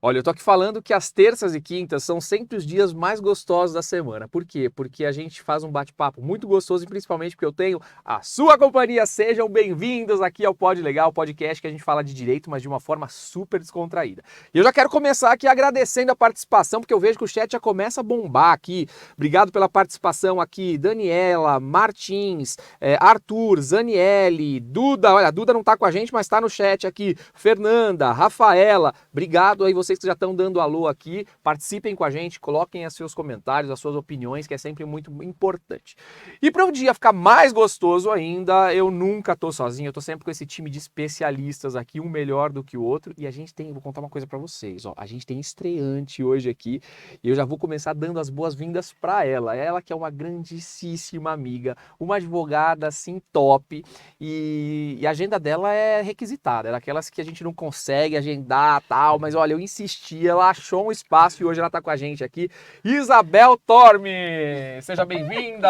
Olha, eu tô aqui falando que as terças e quintas são sempre os dias mais gostosos da semana. Por quê? Porque a gente faz um bate-papo muito gostoso e principalmente porque eu tenho a sua companhia. Sejam bem-vindos aqui ao Pod Legal, podcast que a gente fala de direito, mas de uma forma super descontraída. E eu já quero começar aqui agradecendo a participação, porque eu vejo que o chat já começa a bombar aqui. Obrigado pela participação aqui, Daniela, Martins, Arthur, Zaniele, Duda. Olha, a Duda não tá com a gente, mas tá no chat aqui. Fernanda, Rafaela, obrigado aí vocês que já estão dando alô aqui, participem com a gente, coloquem os seus comentários, as suas opiniões, que é sempre muito importante. E para o dia ficar mais gostoso ainda, eu nunca tô sozinho, eu tô sempre com esse time de especialistas aqui, um melhor do que o outro, e a gente tem, vou contar uma coisa para vocês, ó, a gente tem estreante hoje aqui, e eu já vou começar dando as boas-vindas para ela que é uma grandíssima amiga, uma advogada assim top, e a agenda dela é requisitada, é daquelas que a gente não consegue agendar, tal, mas olha, eu insisti, ela achou um espaço e hoje ela tá com a gente aqui. Isabel Torme, seja bem-vinda!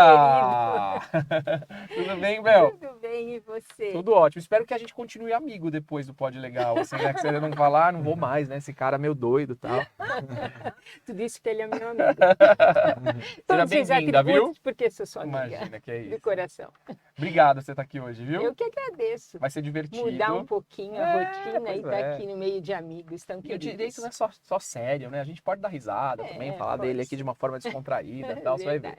Tudo bem, Bel? Tudo bem, e você? Tudo ótimo. Espero que a gente continue amigo depois do Pod Legal. Assim, né? Que você não falar, não vou mais, né? Esse cara é meio doido e tal. Tudo isso que ele é meu amigo. Seja bem-vinda, viu? Porque sou sua amiga. Imagina que é isso. Do coração. Obrigado por você estar aqui hoje, viu? Eu que agradeço. Vai ser divertido. Mudar um pouquinho a rotina e estar aqui no meio de amigos tão E o queridos. direito não é só sério, né? A gente pode dar risada também, falar dele aqui de uma forma descontraída e tal, você vai ver.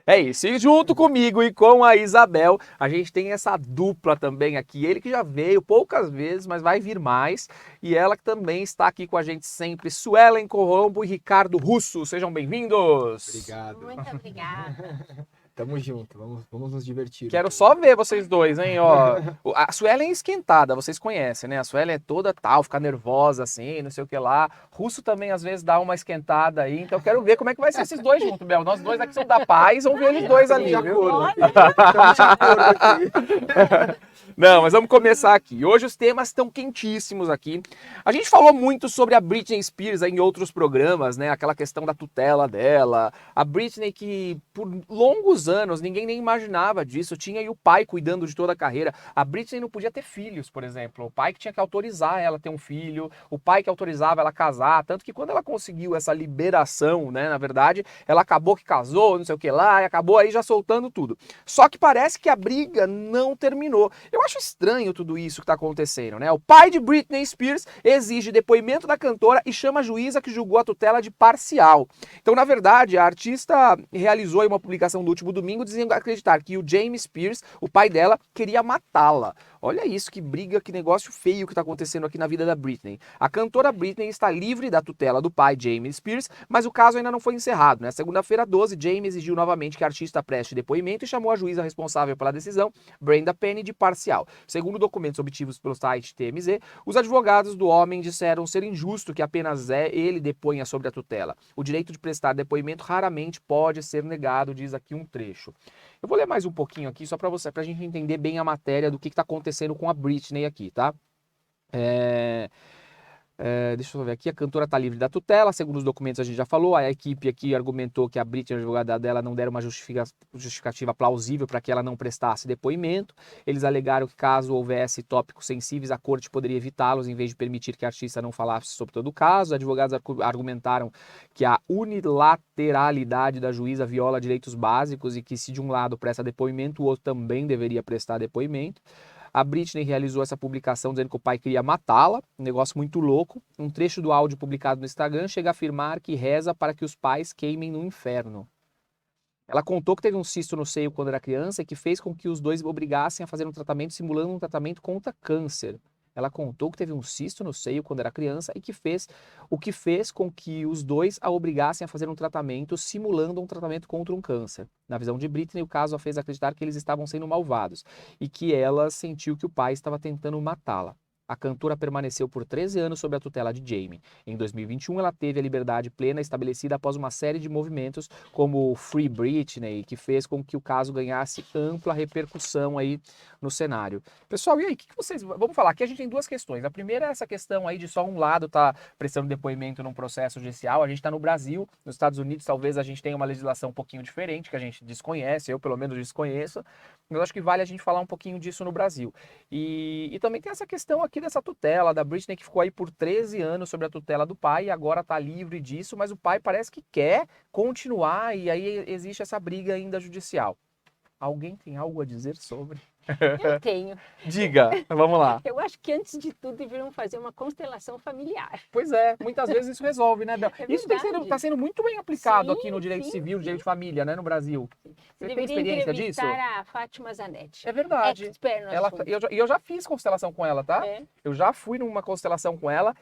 É isso, e junto comigo e com a Isabel, a gente tem essa dupla também aqui, ele que já veio poucas vezes, mas vai vir mais, e ela que também está aqui com a gente sempre, Suelen Colombo e Ricardo Russo, sejam bem-vindos! Obrigado. Muito obrigada. Tamo junto, vamos nos divertir. Quero só ver vocês dois, hein, ó. A Suelen é esquentada, vocês conhecem, né? A Suelen é toda tal, fica nervosa assim, não sei o que lá. Russo também às vezes dá uma esquentada aí, então eu quero ver como é que vai ser esses dois juntos, Bel. Nós dois aqui são da paz, vamos ver eles dois ali, viu? Não, mas vamos começar aqui. Hoje os temas estão quentíssimos aqui. A gente falou muito sobre a Britney Spears em outros programas, né? Aquela questão da tutela dela. A Britney que por longos anos ninguém nem imaginava disso. Tinha aí o pai cuidando de toda a carreira. A Britney não podia ter filhos, por exemplo. O pai que tinha que autorizar ela a ter um filho. O pai que autorizava ela a casar. Tanto que quando ela conseguiu essa liberação, né? Na verdade, ela acabou que casou, não sei o que lá, e acabou aí já soltando tudo. Só que parece que a briga não terminou. Eu acho estranho tudo isso que está acontecendo, né? O pai de Britney Spears exige depoimento da cantora e chama a juíza que julgou a tutela de parcial. Então, na verdade, a artista realizou uma publicação no último domingo dizendo acreditar que o James Spears, o pai dela, queria matá-la. Olha isso, que briga, que negócio feio que está acontecendo aqui na vida da Britney. A cantora Britney está livre da tutela do pai, James Spears, mas o caso ainda não foi encerrado. Na segunda-feira 12, James exigiu novamente que a artista preste depoimento e chamou a juíza responsável pela decisão, Brenda Penny, de parcial. Segundo documentos obtidos pelo site TMZ, os advogados do homem disseram ser injusto que apenas ele deponha sobre a tutela. O direito de prestar depoimento raramente pode ser negado, diz aqui um trecho. Eu vou ler mais um pouquinho aqui, só para a gente entender bem a matéria do que está acontecendo com a Britney aqui, tá? Deixa eu ver aqui, a cantora está livre da tutela, segundo os documentos a gente já falou, a equipe aqui argumentou que a Britney, a advogada dela, não deram uma justificativa plausível para que ela não prestasse depoimento. Eles alegaram que caso houvesse tópicos sensíveis, a corte poderia evitá-los em vez de permitir que a artista não falasse sobre todo o caso. Os advogados argumentaram que a unilateralidade da juíza viola direitos básicos e que se de um lado presta depoimento, o outro também deveria prestar depoimento. A Britney realizou essa publicação dizendo que o pai queria matá-la, um negócio muito louco. Um trecho do áudio publicado no Instagram chega a afirmar que reza para que os pais queimem no inferno. Ela contou que teve um cisto no seio quando era criança e que fez com que os dois obrigassem a fazer um tratamento simulando um tratamento contra câncer. Ela contou que teve um cisto no seio quando era criança e que fez com que os dois a obrigassem a fazer um tratamento simulando um tratamento contra um câncer. Na visão de Britney, o caso a fez acreditar que eles estavam sendo malvados e que ela sentiu que o pai estava tentando matá-la. A cantora permaneceu por 13 anos sob a tutela de Jamie. Em 2021, ela teve a liberdade plena estabelecida após uma série de movimentos como o Free Britney, que fez com que o caso ganhasse ampla repercussão aí no cenário. Pessoal, e aí, o que vocês... Vamos falar, aqui a gente tem duas questões. A primeira é essa questão aí de só um lado tá prestando depoimento num processo judicial. A gente está no Brasil, nos Estados Unidos talvez a gente tenha uma legislação um pouquinho diferente, que a gente desconhece, eu pelo menos desconheço. Eu acho que vale a gente falar um pouquinho disso no Brasil. E também tem essa questão aqui aqui dessa tutela da Britney, que ficou aí por 13 anos sobre a tutela do pai e agora tá livre disso, mas o pai parece que quer continuar e aí existe essa briga ainda judicial. Alguém tem algo a dizer sobre? Eu tenho. Diga, vamos lá. Eu acho que antes de tudo deveriam fazer uma constelação familiar. Pois é, muitas vezes isso resolve, né, Bel? É Isso verdade. tá sendo muito bem aplicado Sim, aqui no direito sim, civil, no sim. direito de família, né, no Brasil. Você tem Deveria experiência disso? entrevistar a Fátima Zanetti. É verdade. Expert no assunto. Eu já fiz constelação com ela, tá? É. Eu já fui numa constelação com ela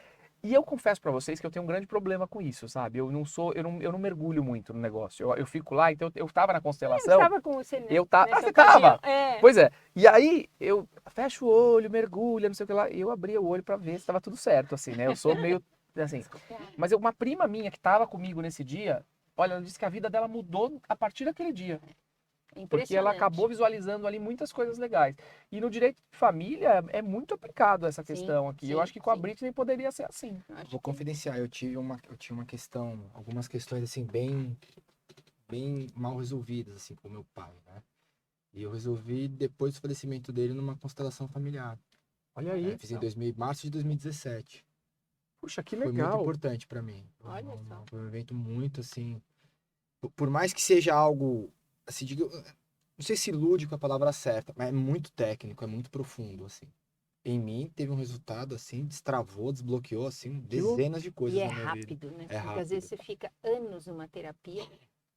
e eu confesso pra vocês que eu tenho um grande problema com isso, sabe? Eu não mergulho muito no negócio. Eu fico lá, então eu tava na Eu constelação. estava com você nessa Você ocasião. tava? É. Pois é. E aí eu fecho o olho, mergulho, não sei o que lá. E eu abria o olho pra ver se tava tudo certo, assim, né? Eu sou meio assim. Mas uma prima minha que tava comigo nesse dia, olha, ela disse que a vida dela mudou a partir daquele dia. Porque ela Impressionante. acabou visualizando ali muitas coisas legais. E no direito de família é muito aplicado essa Sim, questão aqui. Eu sim, acho que com a sim. Britney poderia ser assim. Eu acho Vou que- confidenciar, eu tinha uma questão, algumas questões assim bem mal resolvidas assim com meu pai, né? E eu resolvi depois do falecimento dele numa constelação familiar. Olha aí. Fiz em março de 2017. Puxa, que Foi muito legal. importante pra mim. Olha só. Foi um evento muito assim, por mais que seja algo assim, não sei se lúdico é a palavra certa, mas é muito técnico, é muito profundo assim. Em mim teve um resultado assim, destravou, desbloqueou assim dezenas de coisas E é na minha vida. rápido, né? É Porque às vezes rápido. você fica anos numa terapia,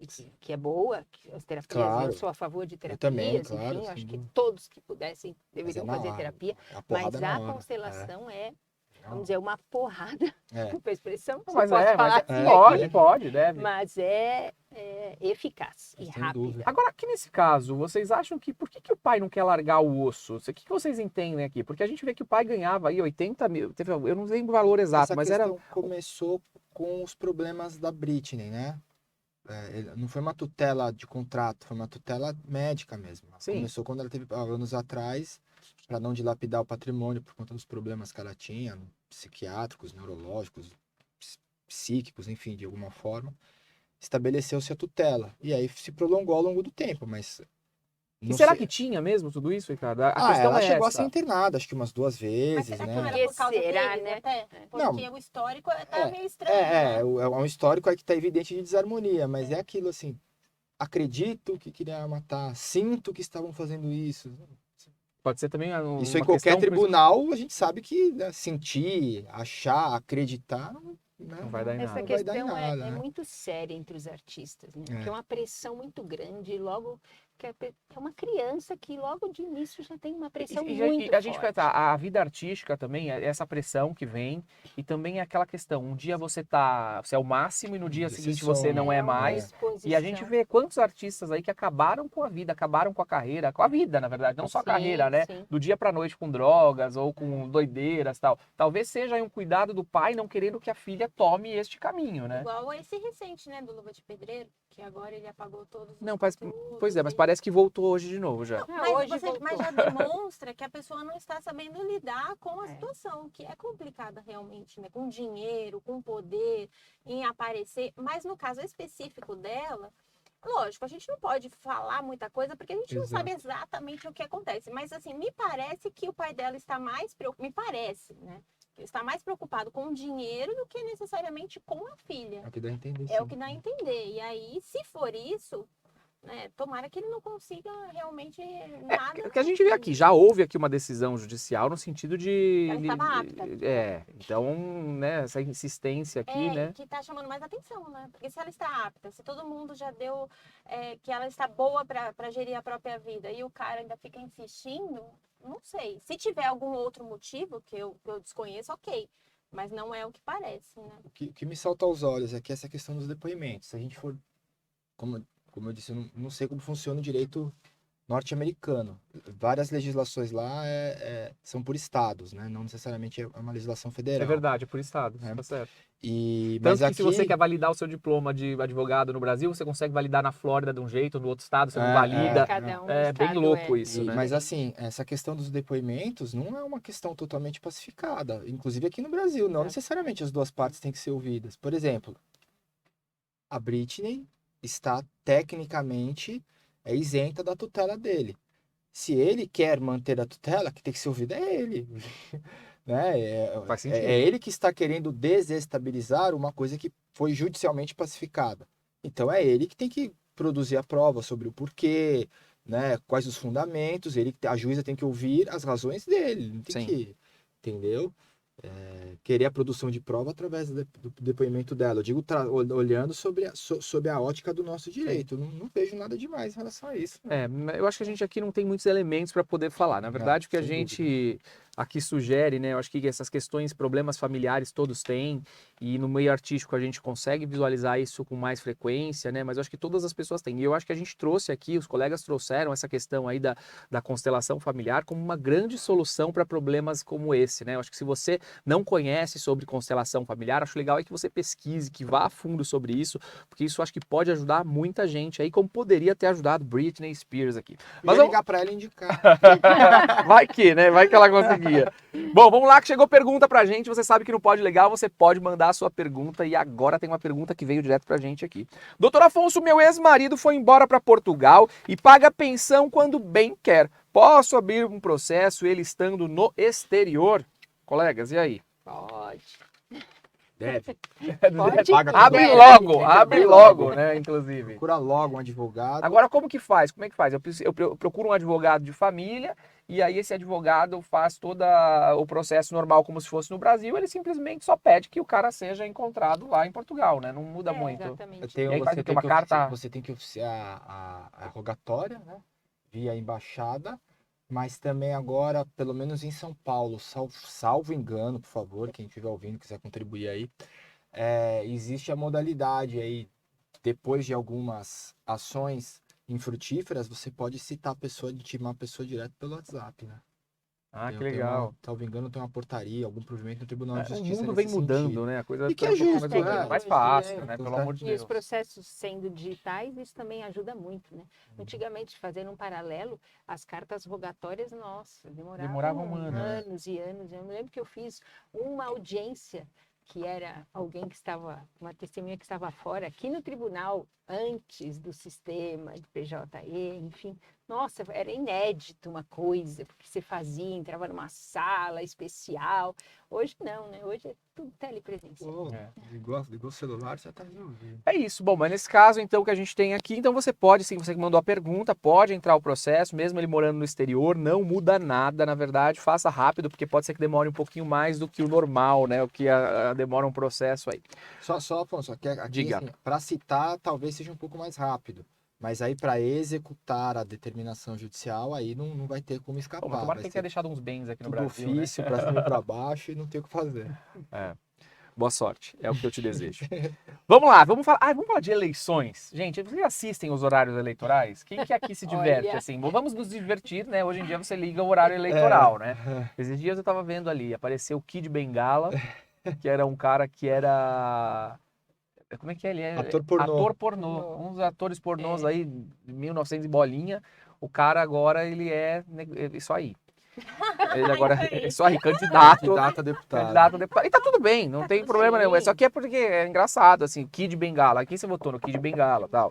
e que é boa, que as terapias, Claro. eu sou a favor de terapias, também, claro, enfim, eu sem acho que dúvida. todos que pudessem Mas deveriam na fazer hora, terapia, é a mas porrada na a hora. constelação é, Não, vamos dizer, uma porrada, é. desculpa a expressão, Não, se eu posso falar assim pode, aqui, pode, deve. mas é eficaz e Sem rápida. dúvida. Agora, aqui nesse caso, vocês acham que por que o pai não quer largar o osso? O que vocês entendem aqui? Porque a gente vê que o pai ganhava aí 80 mil, eu não lembro o valor exato, Essa mas questão começou com os problemas da Britney, né? Não foi uma tutela de contrato, foi uma tutela médica mesmo. Sim. Começou quando ela teve anos atrás, para não dilapidar o patrimônio por conta dos problemas que ela tinha, psiquiátricos, neurológicos, psíquicos, enfim, de alguma forma. Estabeleceu-se a tutela. E aí se prolongou ao longo do tempo, mas. E será que tinha mesmo tudo isso, Ricardo? A questão ela é chegou a essa. ser internada, acho que umas 2 Mas vezes, será que né? não era Porque por causa será, deles, né? até? Não. Porque o histórico tá meio estranho, né? É um histórico aí que tá evidente de desarmonia, mas é aquilo assim, acredito que queria matar, sinto que estavam fazendo isso. Pode ser também Isso em uma qualquer questão... tribunal, a gente sabe que né, sentir, achar, acreditar, né, Não vai dar em Essa nada. Não vai dar em questão nada, é né? muito séria entre os artistas, né? É. Porque é uma pressão muito grande e logo que é uma criança que logo de início já tem uma pressão muito a gente forte. pensa, a vida artística também, é essa pressão que vem, e também é aquela questão, um dia você é o máximo e no dia Você seguinte some. você não é uma mais. exposição. E a gente vê quantos artistas aí que acabaram com a vida, acabaram com a carreira, com a vida, na verdade, não só a Sim, carreira, né? sim. Do dia pra noite com drogas ou com doideiras e tal. Talvez seja aí um cuidado do pai não querendo que a filha tome este caminho, né? Igual esse recente, né, do Luva de Pedreiro, que agora ele apagou todos os Não, conteúdos, pois é, mas ele- parece que voltou hoje de novo já. Mas, hoje mas já demonstra que a pessoa não está sabendo lidar com a É. situação, que é complicada realmente, né? Com dinheiro, com poder, em aparecer. Mas no caso específico dela, lógico, a gente não pode falar muita coisa porque a gente não sabe exatamente o que acontece. Mas assim, me parece que o pai dela está mais preocupado, me parece, né? Ele está mais preocupado com o dinheiro do que necessariamente com a filha. É o que dá a entender. É sim. o que dá a entender. E aí, se for isso, né, tomara que ele não consiga realmente nada. O que a gente vê aqui, já houve aqui uma decisão judicial no sentido de... Ela estava apta. Então, né, essa insistência aqui, né? Que tá chamando mais atenção, né? Porque se ela está apta, se todo mundo já deu que ela está boa para gerir a própria vida e o cara ainda fica insistindo, não sei. Se tiver algum outro motivo que eu desconheço, ok. Mas não é o que parece, né? O que me salta aos olhos é que essa questão dos depoimentos. Se a gente for, como eu disse, eu não sei como funciona o direito norte-americano. Várias legislações lá são por estados, né? Não necessariamente é uma legislação É federal. verdade, é por estado, É. tá certo. Mas Tanto que aqui, se você quer validar o seu diploma de advogado no Brasil, você consegue validar na Flórida de um jeito, no outro estado você não valida. Cada um É bem estado louco isso, né? Mas assim, essa questão dos depoimentos não é uma questão totalmente pacificada. Inclusive aqui no Brasil, não necessariamente as duas partes têm que ser ouvidas. Por exemplo, a Britney está tecnicamente isenta da tutela dele. Se ele quer manter a tutela, que tem que ser ouvido é ele. né? Faz sentido. É ele que está querendo desestabilizar uma coisa que foi judicialmente pacificada. Então é ele que tem que produzir a prova sobre o porquê, né? Quais os fundamentos, a juíza tem que ouvir as razões dele, não tem Sim. que, entendeu? Querer a produção de prova através do depoimento dela. Eu digo olhando sobre a ótica do nosso direito. Eu não vejo nada demais em relação a isso. Eu acho que a gente aqui não tem muitos elementos para poder falar. Na verdade, o que a sem gente aqui sugere, né? Eu acho que essas questões, problemas familiares todos têm, e no meio artístico a gente consegue visualizar isso com mais frequência, né? Mas eu acho que todas as pessoas têm. E eu acho que a gente trouxe aqui, os colegas trouxeram essa questão aí da constelação familiar como uma grande solução para problemas como esse, né? Eu acho que se você não conhece sobre constelação familiar, acho legal é que você pesquise, que vá a fundo sobre isso, porque isso acho que pode ajudar muita gente aí, como poderia ter ajudado Britney Spears aqui. Mas Mas ligar para ela e indicar. vai que, né? Vai que ela conseguia. Bom, vamos lá que chegou pergunta pra gente. Você sabe que no Pode Legal você pode mandar a sua pergunta, e agora tem uma pergunta que veio direto pra gente aqui. Doutor Afonso, meu ex-marido foi embora pra Portugal e paga pensão quando bem quer. Posso abrir um processo ele estando no exterior? Colegas, e aí? Pode. Deve. Pode. Abre logo, né, inclusive. Procura logo um advogado. Agora, como que faz? Como é que faz? Eu procuro um advogado de família, e aí esse advogado faz todo o processo normal como se fosse no Brasil, ele simplesmente só pede que o cara seja encontrado lá em Portugal, né? Não muda muito. Exatamente. E aí faz o quê? Uma carta? Você tem que oficiar a rogatória, né? Via embaixada, mas também agora, pelo menos em São Paulo, salvo engano, por favor, quem estiver ouvindo, quiser contribuir aí, existe a modalidade aí, depois de algumas ações infrutíferas, você pode citar a pessoa, intimar a pessoa direto pelo WhatsApp, né? Ah, que legal. Salvo engano, tem uma portaria, algum provimento no Tribunal de O Justiça mundo vem nesse mudando, sentido. né? A coisa E que tá é um pouco justo, mais, mais né? fácil, É, né? então Pelo tá. amor de E Deus. os processos sendo digitais, isso também ajuda muito, né? Antigamente, fazendo um paralelo, as cartas rogatórias, nossa, Demoravam anos e anos. Eu me lembro que eu fiz uma audiência que era alguém que estava, uma testemunha que estava fora, aqui no tribunal, antes do sistema de PJE, enfim. Nossa, era inédito uma coisa, porque você fazia, entrava numa sala especial. Hoje não, né? Hoje é tudo telepresencial. Ligou o celular, já tá resolvido. É isso. Bom, mas nesse caso, então, que a gente tem aqui, então você pode, sim, você que mandou a pergunta, pode entrar o processo, mesmo ele morando no exterior, não muda nada, na verdade, faça rápido, porque pode ser que demore um pouquinho mais do que o normal, né? O que demora um processo aí. Só Afonso, aqui, Diga. assim, para citar, talvez seja um pouco mais rápido. Mas aí, para executar a determinação judicial, aí não vai ter como escapar. Bom, mas tomara que Vai tenha ser deixado uns bens aqui no tudo Brasil, né? ofício, para cima e para baixo, e não tem o que fazer. Boa sorte, é o que eu te desejo. Vamos lá, vamos falar de eleições. Gente, vocês assistem os horários eleitorais? Quem que aqui se diverte, Olha. assim? Vamos nos divertir, né? Hoje em dia você liga o horário eleitoral, né? Esses dias eu tava vendo ali, apareceu o Kid Bengala, que era um cara que era... Como é que é? Ele é Ator pornô. ator pornô. Uns atores pornôs aí, de 1900 e bolinha. O cara agora, ele é isso aí. Ele agora é isso aí, candidato Candidato a deputado. candidato a deputado. E tá tudo bem, não tem problema nenhum. É Sim. só que é porque é engraçado, assim, Kid Bengala. Quem você votou no Kid Bengala e tal?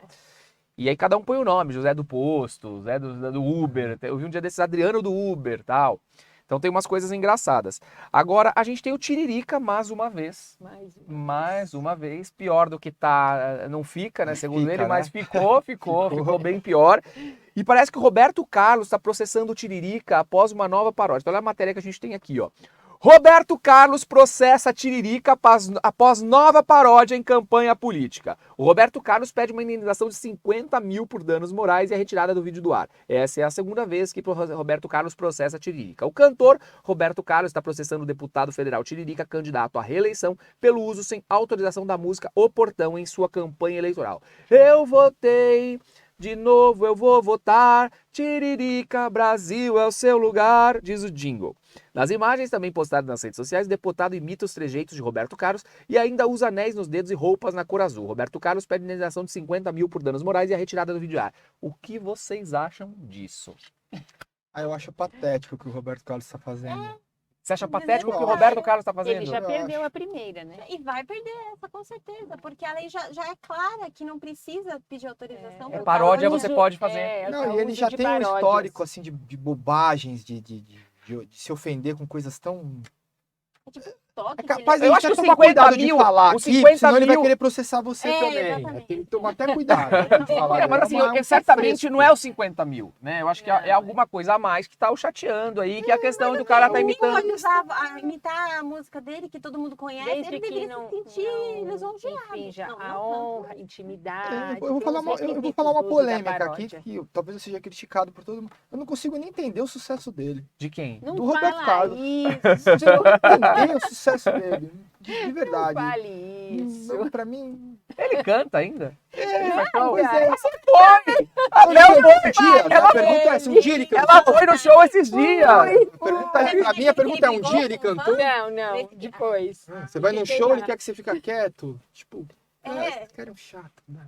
E aí cada um põe o nome, José do Posto, Zé do Uber. Eu vi um dia desses, Adriano do Uber tal. Então tem umas coisas engraçadas. Agora, a gente tem o Tiririca mais uma vez. Mais uma vez. Pior do que tá, não fica, né? Segundo Fica, ele, né? mas ficou bem pior. E parece que o Roberto Carlos está processando o Tiririca após uma nova paródia. Então olha a matéria que a gente tem aqui, ó. Roberto Carlos processa Tiririca após nova paródia em campanha política. O Roberto Carlos pede uma indenização de 50 mil por danos morais e a retirada do vídeo do ar. Essa é a segunda vez que Roberto Carlos processa Tiririca. O cantor Roberto Carlos está processando o deputado federal Tiririca, candidato à reeleição, pelo uso sem autorização da música O Portão em sua campanha eleitoral. Eu votei... De novo eu vou votar, Tiririca, Brasil é o seu lugar, diz o jingle. Nas imagens também postadas nas redes sociais, o deputado imita os trejeitos de Roberto Carlos e ainda usa anéis nos dedos e roupas na cor azul. Roberto Carlos pede indenização de 50 mil por danos morais e a retirada do vídeo ar. O que vocês acham disso? Eu acho patético o que o Roberto Carlos está fazendo. Você acha patético o que o Roberto Carlos está fazendo? Ele já Eu perdeu acho. a primeira, né? E vai perder essa, com certeza, porque a lei já é clara que não precisa pedir autorização. É pro Paródia tal você uso. pode fazer. Não, e ele já tem um histórico assim de bobagens, de se ofender com coisas tão É tipo toque. É capaz de Eu a acho gente que tomar 50 cuidado de mil, falar os aqui, 50 senão ele vai mil- querer processar você É, também. exatamente. Tem que tomar até cuidado. de falar, É, mas assim, um certamente fresco. não é os 50 mil, né? Eu acho que é alguma coisa a mais que tá o chateando aí, que é a questão do cara tá Ele imitando. pode imitar a música dele, que todo mundo conhece, Desde ele que deveria não, se sentir não lisonjeado. infrinja Não, a não honra, a tanto. intimidade. Eu vou tem falar uns eu vou requisitos falar uma do uso da polêmica aqui, paródia. talvez eu seja criticado por todo mundo. Eu não consigo nem entender o sucesso dele. De quem? Não do Roberto fala Carlos. isso, Você não entender o sucesso dele. De não verdade. fale isso. Pra mim. Ele canta ainda? Ele faz show? Pois é. Foi! A Ele Bel cantou foi! um dia. Ela A pergunta é se um dia ele cantou. Ela foi no show esses dias! A pergunta é, pra mim, a pergunta é um dia ele cantou? Não, depois. Você vai num show, ele quer que você fique quieto. Tipo, esse cara é um chato. Né?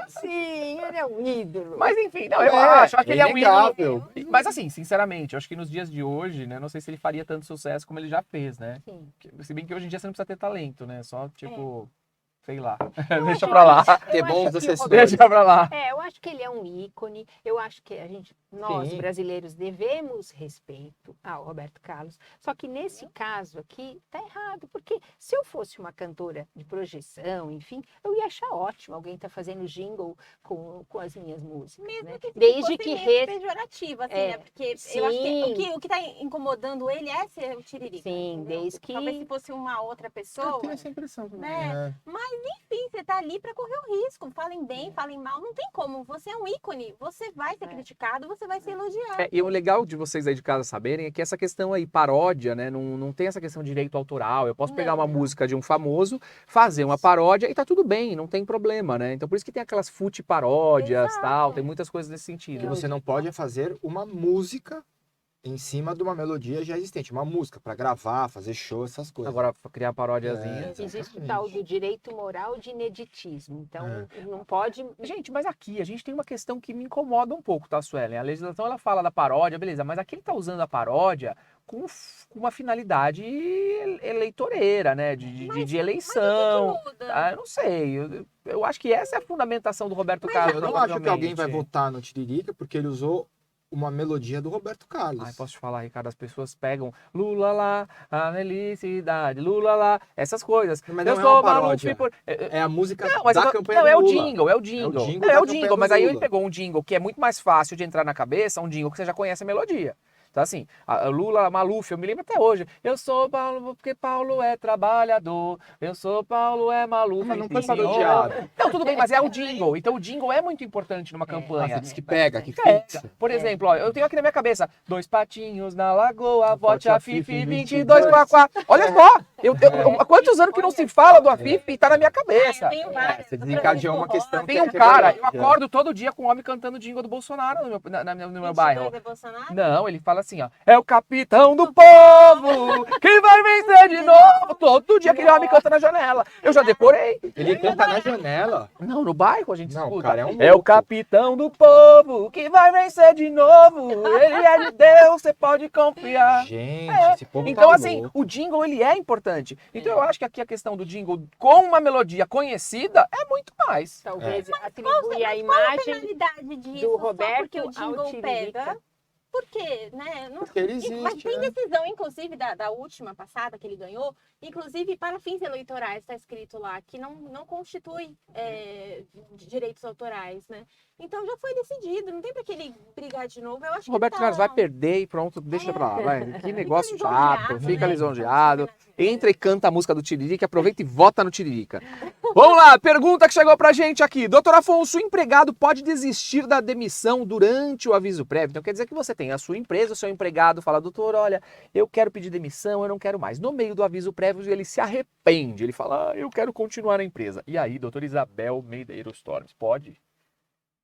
Sim, ele é um ídolo. Mas enfim, não, eu acho que ele é um inegável. ídolo. Mas assim, sinceramente, eu acho que nos dias de hoje, né, não sei se ele faria tanto sucesso como ele já fez, né? Sim. Se bem que hoje em dia você não precisa ter talento, né? Só, tipo, sei lá. Eu Deixa acho- pra lá. Ter eu acho bons que o assessores. Roberto- Deixa pra lá. Eu acho que ele é um ícone. Eu acho que nós Sim. brasileiros devemos respeito ao Roberto Carlos. Só que nesse caso aqui tá errado, porque se eu fosse uma cantora de projeção, enfim, eu ia achar ótimo alguém tá fazendo jingle com as minhas músicas, Mesmo né? que Desde fosse que meio pejorativo, assim, É, né? Porque eu acho sim. que o que tá incomodando ele é ser o tiririca. Sim, entendeu? desde que- Talvez se fosse uma outra Eu pessoa, tenho essa impressão também. né? Enfim, você tá ali pra correr o risco. Falem bem, falem mal, não tem como. Você é um ícone, você vai ser criticado, você vai ser elogiado. E o legal de vocês aí de casa saberem é que essa questão aí, paródia, né? Não tem essa questão de direito autoral. Eu posso pegar Não. uma música de um famoso, fazer uma paródia e tá tudo bem, não tem problema, né? Então por isso que tem aquelas fute paródias Exato. tal, tem muitas coisas nesse O que sentido. você não pode é fazer uma música em cima de uma melodia já existente. Uma música pra gravar, fazer show, essas coisas. Agora, criar paródiazinha. É. existe o Exatamente. tal do direito moral de ineditismo. Então, não pode. Gente, mas aqui a gente tem uma questão que me incomoda um pouco, tá, Suelen? A legislação ela fala da paródia, beleza, mas aqui ele tá usando a paródia com uma finalidade eleitoreira, né? De eleição. Mas o que muda? Eu não sei. Eu acho que essa é a fundamentação do Roberto Carlos. Eu não acho que alguém vai provavelmente. votar no Tiririca porque ele usou uma melodia do Roberto Carlos. Ai, posso te falar, Ricardo, as pessoas pegam Lula lá, a felicidade, Lula lá, essas coisas. Mas Eu não é sou uma maluco paródia. e por... É a música Não, mas da eu tô- campanha não, do é o Lula. jingle, é o jingle. É o jingle Não, é da o jingle, campanha mas do aí ele Lula. pegou um jingle que é muito mais fácil de entrar na cabeça, um jingle que você já conhece a melodia. Então, assim, a Lula, Maluf, eu me lembro até hoje. Eu sou Paulo porque Paulo é trabalhador. Eu sou Paulo é Maluf. Mas não sim, foi senhor. parodiado. Não, tudo bem, mas é o jingle. Então, o jingle é muito importante numa Ah, campanha. você disse que pega, que Pega. fixa. Por exemplo, ó, eu tenho aqui na minha cabeça, 2 patinhos na lagoa, vote a Fifi, 22 22 quá. Olha só, há quantos anos que não se fala do Afif e tá na minha cabeça. Eu tenho várias. Você desencadeou uma questão Tem um que é cara, eu verdade. acordo todo dia com um homem cantando o jingle do Bolsonaro no meu bairro. 22 é Bolsonaro? Não, ele fala assim, ó. É o capitão do povo que vai vencer de novo. Todo dia aquele homem canta na janela. Eu já decorei. Ele canta na janela. Não, no bairro a gente Não, o escuta. cara é um É o louco. capitão do povo que vai vencer de novo. Ele é de Deus, você pode confiar. Gente, É, esse povo Então, tá assim, louco. o jingle, ele é importante. Então, eu acho que aqui a questão do jingle com uma melodia conhecida é muito mais. Talvez atribui a Qual a imagem penalidade disso? do Só Roberto porque o ao jingle Tiririca. pega? Por quê? Né? Não- Porque ele Mas existe. tem né? decisão, inclusive, da última passada que ele ganhou, inclusive para fins eleitorais, está escrito lá, que não constitui direitos autorais, né? Então já foi decidido, não tem para que ele brigar de novo. Eu acho O que Roberto tá- Carlos vai perder e pronto, deixa pra lá. Vai. Que negócio lisonjeado, chato, né? fica lisonjeado. Entra e canta a música do Tiririca, aproveita e vota no Tiririca. Vamos lá, pergunta que chegou pra gente aqui. Doutor Afonso, o empregado pode desistir da demissão durante o aviso prévio? Então quer dizer que você tem a sua empresa, o seu empregado fala, doutor, olha, eu quero pedir demissão, eu não quero mais. No meio do aviso prévio, ele se arrepende, ele fala, eu quero continuar na empresa. E aí, doutor Isabel Medeiros Storms, pode?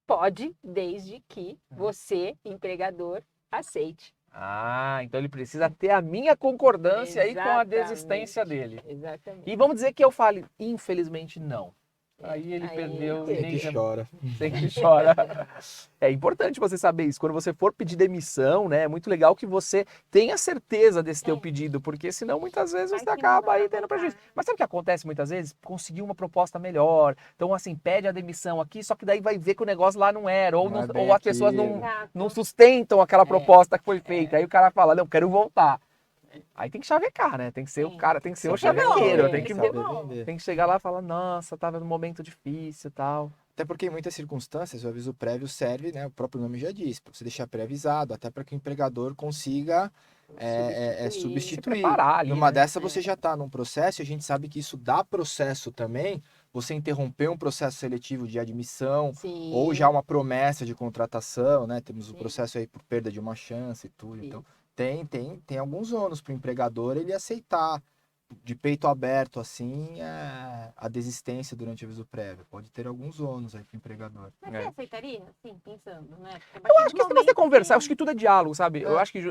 Pode, desde que você, empregador, aceite. Ah, então ele precisa ter a minha concordância aí com a Exatamente. desistência dele. Exatamente. E vamos dizer que eu fale, infelizmente não. Aí ele Aí perdeu ele e Tem nem que chora. tem que chora. É importante você saber isso. Quando você for pedir demissão, né? É muito legal que você tenha certeza desse teu pedido, porque senão muitas vezes Vai você que acaba não aí vai tendo voltar. prejuízo. Mas sabe o que acontece muitas vezes? Conseguir uma proposta melhor. Então, assim, pede a demissão aqui, só que daí vai ver que o negócio lá não era, ou, Não é bem ou as pessoas aquilo. não Exato. sustentam aquela proposta que foi feita. Aí o cara fala, não, quero voltar. Aí tem que chavecar, né? Tem que ser o Sim. cara, tem que ser o Saber chavequeiro, vender, tem que, saber vender. tem que chegar lá e falar, nossa, tava num momento difícil e tal. Até porque em muitas circunstâncias o aviso prévio serve, né? O próprio nome já diz, para você deixar pré-avisado, até para que o empregador consiga Se substituir. preparar ali, Numa né? dessa você já está num processo, e a gente sabe que isso dá processo também, você interromper um processo seletivo de admissão, Sim. ou já uma promessa de contratação, né? Temos o Sim. processo aí por perda de uma chance e tudo. Sim. Então, tem alguns ônus para o empregador ele aceitar de peito aberto, assim, a desistência durante o aviso prévio. Pode ter alguns ônus aí para o empregador. Mas É. você aceitaria, assim, pensando, né? Porque a Eu partir acho do que se você momento conversar, eu que- acho que tudo é diálogo, sabe? Eu É. acho que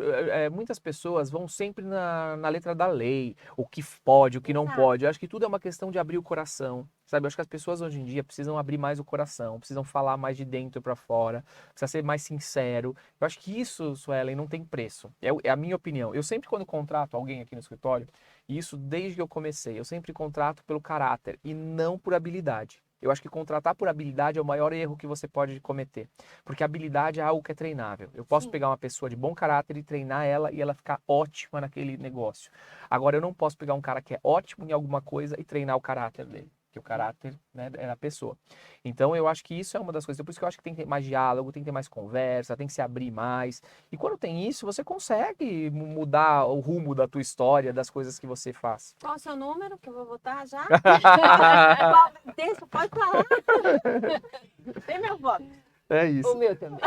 muitas pessoas vão sempre na letra da lei, o que pode, o que não Exato. pode. Eu acho que tudo é uma questão de abrir o coração, sabe? Eu acho que as pessoas hoje em dia precisam abrir mais o coração, precisam falar mais de dentro pra fora, precisa ser mais sincero. Eu acho que isso, Suelen, não tem preço. É a minha opinião. Eu sempre, quando contrato alguém aqui no escritório, e isso desde que eu comecei, eu sempre contrato pelo caráter e não por habilidade. Eu acho que contratar por habilidade é o maior erro que você pode cometer. Porque habilidade é algo que é treinável. Eu posso Sim. pegar uma pessoa de bom caráter e treinar ela e ela ficar ótima naquele negócio. Agora, eu não posso pegar um cara que é ótimo em alguma coisa e treinar o caráter dele. Porque o caráter, né, é a pessoa. Então, eu acho que isso é uma das coisas. Por isso que eu acho que tem que ter mais diálogo, tem que ter mais conversa, tem que se abrir mais. E quando tem isso, você consegue mudar o rumo da tua história, das coisas que você faz. Qual o seu número que eu vou votar já? Qual texto? Pode falar. Tem meu voto. É isso. O meu também.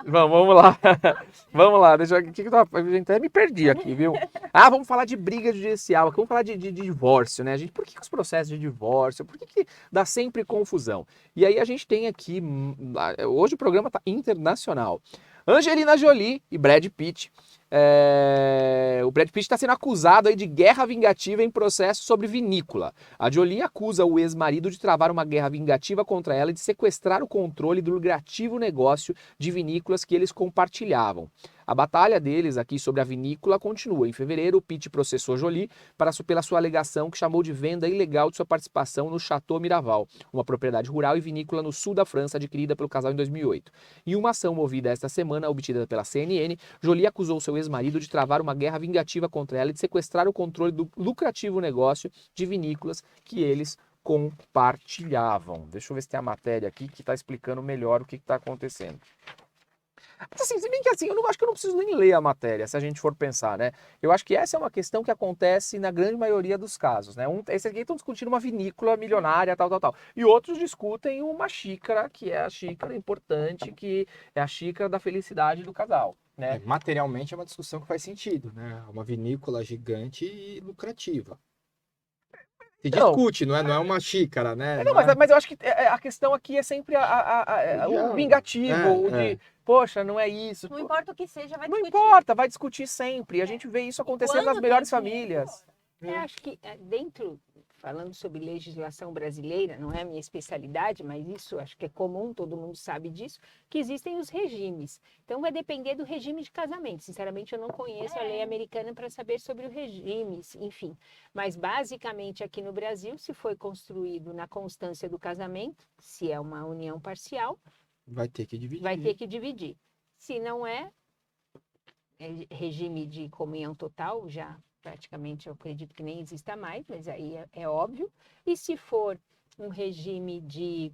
Vamos lá. Vamos lá. Deixa eu. Que eu tava, eu até me perdi aqui, viu? Ah, vamos falar de briga judicial. Aqui vamos falar de divórcio, né, gente? Por que os processos de divórcio? Por que dá sempre confusão? E aí a gente tem aqui. Hoje o programa tá internacional. Angelina Jolie e Brad Pitt. O Brad Pitt está sendo acusado aí de guerra vingativa em processo sobre vinícola. A Jolie acusa o ex-marido de travar uma guerra vingativa contra ela e de sequestrar o controle do lucrativo negócio de vinícolas que eles compartilhavam. A batalha deles aqui sobre a vinícola continua. Em fevereiro, o Pitt processou Jolie pela sua alegação que chamou de venda ilegal de sua participação no Chateau Miraval, uma propriedade rural e vinícola no sul da França adquirida pelo casal em 2008. Em uma ação movida esta semana, obtida pela CNN, Jolie acusou seu ex-marido de travar uma guerra vingativa contra ela e de sequestrar o controle do lucrativo negócio de vinícolas que eles compartilhavam. Deixa eu ver se tem a matéria aqui que está explicando melhor o que está acontecendo. Mas assim, se bem que assim, eu não acho que eu não preciso nem ler a matéria, se a gente for pensar, né? Eu acho que essa é uma questão que acontece na grande maioria dos casos, né? Esse aqui estão discutindo uma vinícola milionária, tal. E outros discutem uma xícara, que é a xícara importante, que é a xícara da felicidade do casal, né? Materialmente é uma discussão que faz sentido, né? Uma vinícola gigante e lucrativa. Se Não. discute, não é uma xícara, né? Não, mas eu acho que a questão aqui é sempre o vingativo, o de, poxa, não é isso. Não importa o que seja, vai Não discutir. importa, vai discutir sempre. A gente vê isso acontecendo nas quando melhores tem dinheiro, famílias. Eu acho que dentro, falando sobre legislação brasileira, não é a minha especialidade, mas isso acho que é comum, todo mundo sabe disso, que existem os regimes. Então vai depender do regime de casamento. Sinceramente, eu não conheço a lei americana para saber sobre os regimes, enfim. Mas basicamente aqui no Brasil, se foi construído na constância do casamento, se é uma união parcial, Vai ter que dividir. vai ter que dividir. Se não é regime de comunhão total, já praticamente eu acredito que nem exista mais, mas aí é óbvio. E se for um regime de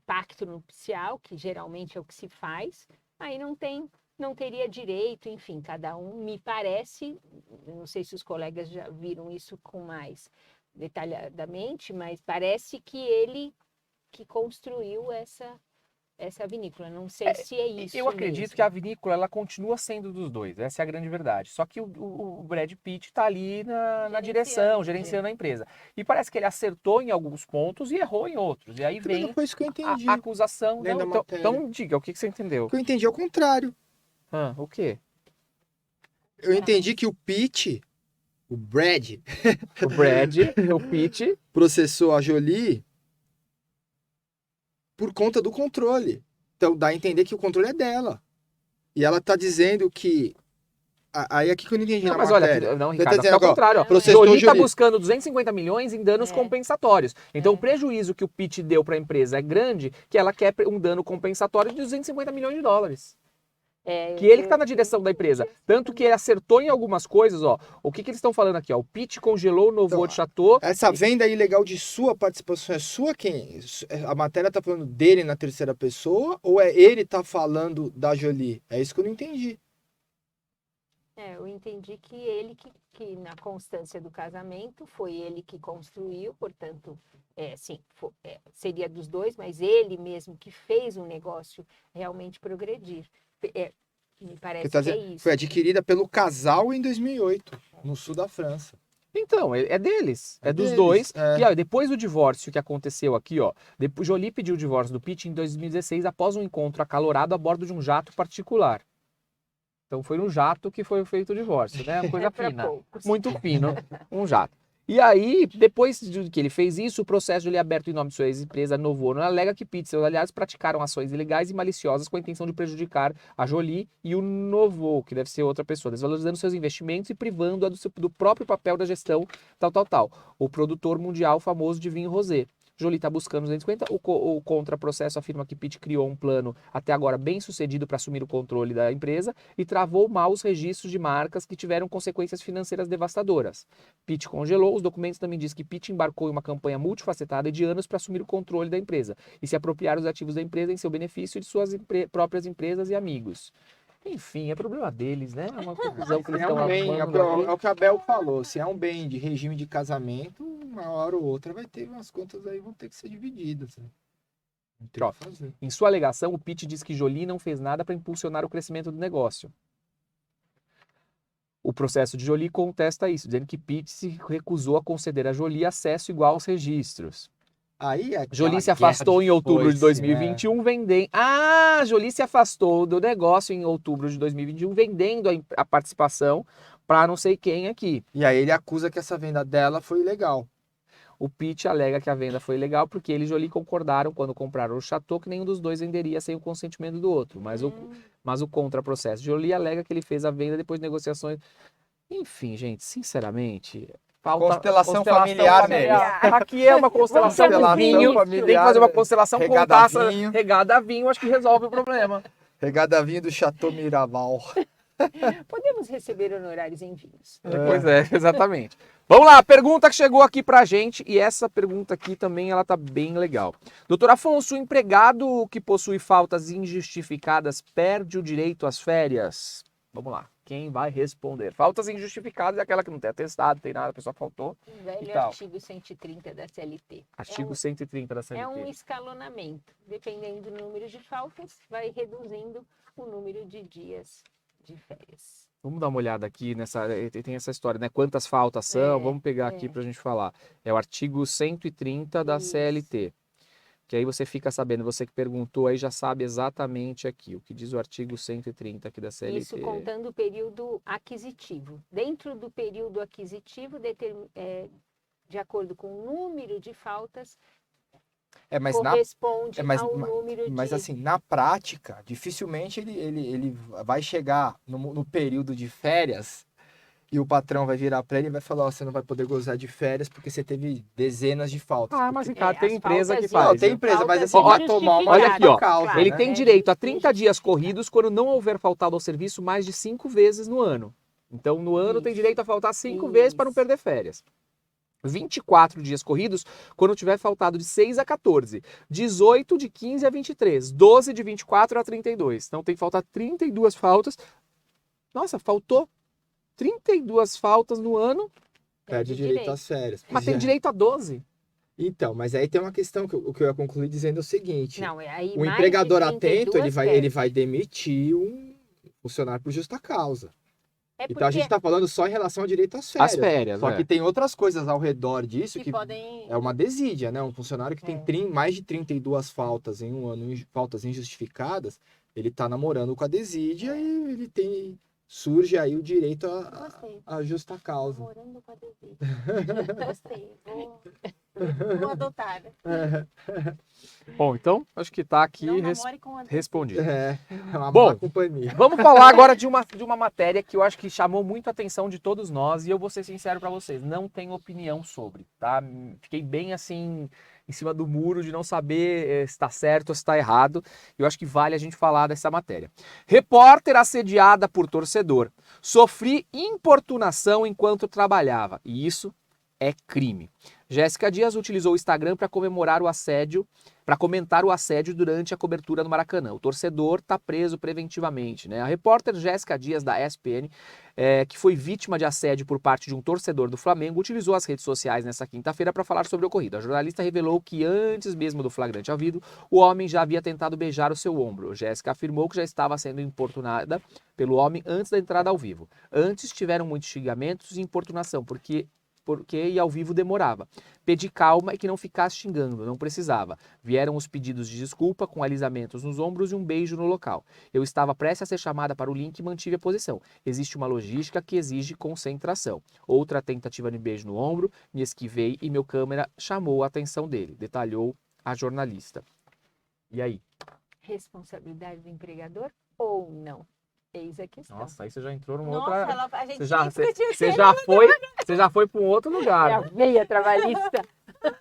pacto nupcial, que geralmente é o que se faz, aí não teria direito, enfim, cada um, me parece, não sei se os colegas já viram isso com mais detalhadamente, mas parece que ele que construiu essa vinícola. Não sei se é isso Eu acredito mesmo. que a vinícola ela continua sendo dos dois, essa é a grande verdade. Só que o Brad Pitt está ali na direção, gerenciando a empresa. E parece que ele acertou em alguns pontos e errou em outros. E aí Também vem não foi isso que eu entendi. a acusação. lendo Não, a matéria. então diga, o que você entendeu? O que eu entendi é o contrário. O quê? Eu entendi que o Pitt, o Brad, O Brad, o Pitt. processou a Jolie por conta do controle. Então dá a entender que o controle é dela. E ela tá dizendo que... Aí aqui que eu não entendi Não, na mas matéria. olha, não, Ele tá Ricardo, dizendo é o agora, contrário. Ó. processou Jolie está Jolie. buscando 250 milhões em danos compensatórios. Então o prejuízo que o Pitt deu para a empresa é grande, que ela quer um dano compensatório de 250 milhões de dólares. Que ele que tá na direção da empresa. Tanto que ele acertou em algumas coisas, ó. O que eles estão falando aqui, ó? O Pitt congelou o Nouveau Então, de Chateau. Essa venda ilegal de sua participação é sua quem? A matéria tá falando dele na terceira pessoa ou é ele tá falando da Jolie? É isso que eu não entendi. Eu entendi que ele que na constância do casamento foi ele que construiu, portanto, sim, seria dos dois, mas ele mesmo que fez o negócio realmente progredir. Me parece Porque tá que é dizendo- isso. Foi adquirida pelo casal em 2008, no sul da França. Então, é deles, é dos deles, dois. é. E ó, depois do divórcio que aconteceu aqui, ó, depois Jolie pediu o divórcio do Pitt em 2016 após um encontro acalorado a bordo de um jato particular. Então foi no jato que foi feito o divórcio, né? Uma coisa pra fina, poucos. muito fino, um jato. E aí, depois de que ele fez isso, o processo de ele aberto em nome de sua ex-empresa Novo alega que Pitt e seus aliados praticaram ações ilegais e maliciosas com a intenção de prejudicar a Jolie e o Novo, que deve ser outra pessoa, desvalorizando seus investimentos e privando-a do próprio papel da gestão, tal. O produtor mundial famoso de vinho rosé. Jolie está buscando os 250. O contraprocesso afirma que Pitt criou um plano até agora bem sucedido para assumir o controle da empresa e travou mal os registros de marcas que tiveram consequências financeiras devastadoras. Pitt congelou. Os documentos também dizem que Pitt embarcou em uma campanha multifacetada de anos para assumir o controle da empresa e se apropriar dos ativos da empresa em seu benefício e de suas próprias empresas e amigos. Enfim, é problema deles, né? É uma confusão que eles É estão um bem, arrumando lá. é o que a Bel falou. Se é um bem de regime de casamento, uma hora ou outra vai ter umas contas aí vão ter que ser divididas. Né? Não tem o que fazer. Em sua alegação, o Pitt diz que Jolie não fez nada para impulsionar o crescimento do negócio. O processo de Jolie contesta isso, dizendo que Pitt se recusou a conceder a Jolie acesso igual aos registros. Aí é Jolie se afastou em outubro de 2021 vendendo. Jolie se afastou do negócio em outubro de 2021 vendendo a participação para não sei quem aqui. E aí ele acusa que essa venda dela foi ilegal. O Pitt alega que a venda foi legal porque ele e Jolie concordaram quando compraram o Chateau que nenhum dos dois venderia sem o consentimento do outro. Mas o contraprocesso de Jolie alega que ele fez a venda depois de negociações. Enfim, gente, sinceramente. Constelação familiar nele. Aqui é uma constelação com vinho. Tem que fazer uma constelação com regada taça a vinho. regada a vinho, acho que resolve o problema. Regada vinho do Chateau Miraval. Podemos receber honorários em vinhos. Pois é, exatamente. Vamos lá, pergunta que chegou aqui pra gente, e essa pergunta aqui também ela tá bem legal. Doutor Afonso, o empregado que possui faltas injustificadas perde o direito às férias? Vamos lá, quem vai responder? Faltas injustificadas é aquela que não tem atestado, não tem nada, a pessoa faltou. O velho E tal. artigo 130 da CLT. Artigo 130 da CLT. É um escalonamento. Dependendo do número de faltas, vai reduzindo o número de dias de férias. Vamos dar uma olhada aqui nessa. Tem essa história, né? Quantas faltas são? Vamos pegar aqui pra gente falar. É o artigo 130 da Isso. CLT. Que aí você fica sabendo, você que perguntou aí já sabe exatamente aqui o que diz o artigo 130 aqui da CLT. Isso contando o período aquisitivo. Dentro do período aquisitivo, de acordo com o número de faltas, Mas corresponde mas- ao número Mas de... assim, na prática, dificilmente ele vai chegar no período de férias e o patrão vai virar para ele e vai falar, ó, você não vai poder gozar de férias porque você teve dezenas de faltas. Ah, mas Porque- Ricardo, tem as empresa que faltas faz. Não, tem viu? empresa, mas assim, Faltas vai tomar uma Olha aqui, ó. causa, Claro, Ele né? tem direito a 30 dias corridos quando não houver faltado ao serviço mais de 5 vezes no ano. Então, no ano tem Isso. direito a faltar 5 vezes para não Isso. perder férias. 24 dias corridos quando tiver faltado de 6 a 14. 18 de 15 a 23. 12 de 24 a 32. Então tem que faltar 32 faltas. Nossa, faltou 32 faltas no ano, Perde direito às férias. mas tem Pois é. direito a 12. Então, mas aí tem uma questão que o que eu ia concluir dizendo é o seguinte. Não, aí O mais empregador de atento, 32 ele vai demitir um funcionário por justa causa. É porque Então a gente está falando só em relação ao direito às férias. As férias, Só é. que tem outras coisas ao redor disso que podem... é uma desídia, né? Um funcionário que tem É. mais de 32 faltas em um ano, faltas injustificadas, ele está namorando com a desídia e ele tem surge aí o direito Gostei. à justa causa. Namorando com a Desídia. Gostei. Vou adotar. Bom, então, acho que tá aqui Não namore com adulto. respondido. É uma Bom, má companhia. Vamos falar agora de uma matéria que eu acho que chamou muito a atenção de todos nós e eu vou ser sincero para vocês, não tenho opinião sobre, tá? Fiquei bem assim em cima do muro de não saber se está certo ou se está errado. Eu acho que vale a gente falar dessa matéria. Repórter assediada por torcedor. Sofri importunação enquanto trabalhava e isso é crime. Jéssica Dias utilizou o Instagram para comentar o assédio durante a cobertura no Maracanã. O torcedor está preso preventivamente, né? A repórter Jéssica Dias, da ESPN, que foi vítima de assédio por parte de um torcedor do Flamengo, utilizou as redes sociais nesta quinta-feira para falar sobre o ocorrido. A jornalista revelou que antes mesmo do flagrante havido, o homem já havia tentado beijar o seu ombro. Jéssica afirmou que já estava sendo importunada pelo homem antes da entrada ao vivo. Antes tiveram muitos xingamentos e importunação, porque ir ao vivo demorava. Pedi calma e que não ficasse xingando, não precisava. Vieram os pedidos de desculpa com alisamentos nos ombros e um beijo no local. Eu estava prestes a ser chamada para o link e mantive a posição. Existe uma logística que exige concentração. Outra tentativa de beijo no ombro, me esquivei e meu câmera chamou a atenção dele, detalhou a jornalista. E aí? Responsabilidade do empregador ou não? Eis a questão. Nossa, aí você já entrou numa Nossa, outra... a gente Você já, nem discutiu você isso. já foi para um outro lugar. É a veia trabalhista.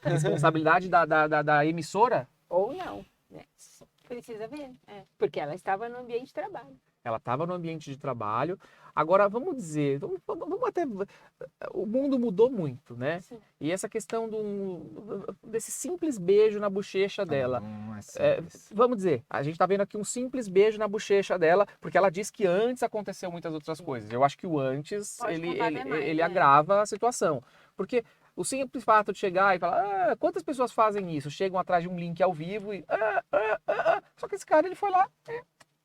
Responsabilidade da emissora? Ou não, né? Precisa ver. Porque ela estava no ambiente de trabalho. Ela estava no ambiente de trabalho. Agora, vamos dizer, vamos até... O mundo mudou muito, né? Sim. E essa questão desse simples beijo na bochecha dela. Não é simples. Vamos dizer, a gente tá vendo aqui um simples beijo na bochecha dela, porque ela disse que antes aconteceu muitas outras coisas. Eu acho que o antes, Pode ele contar até mais, ele né? agrava a situação. Porque o simples fato de chegar e falar, quantas pessoas fazem isso? Chegam atrás de um link ao vivo e... Só que esse cara, ele foi lá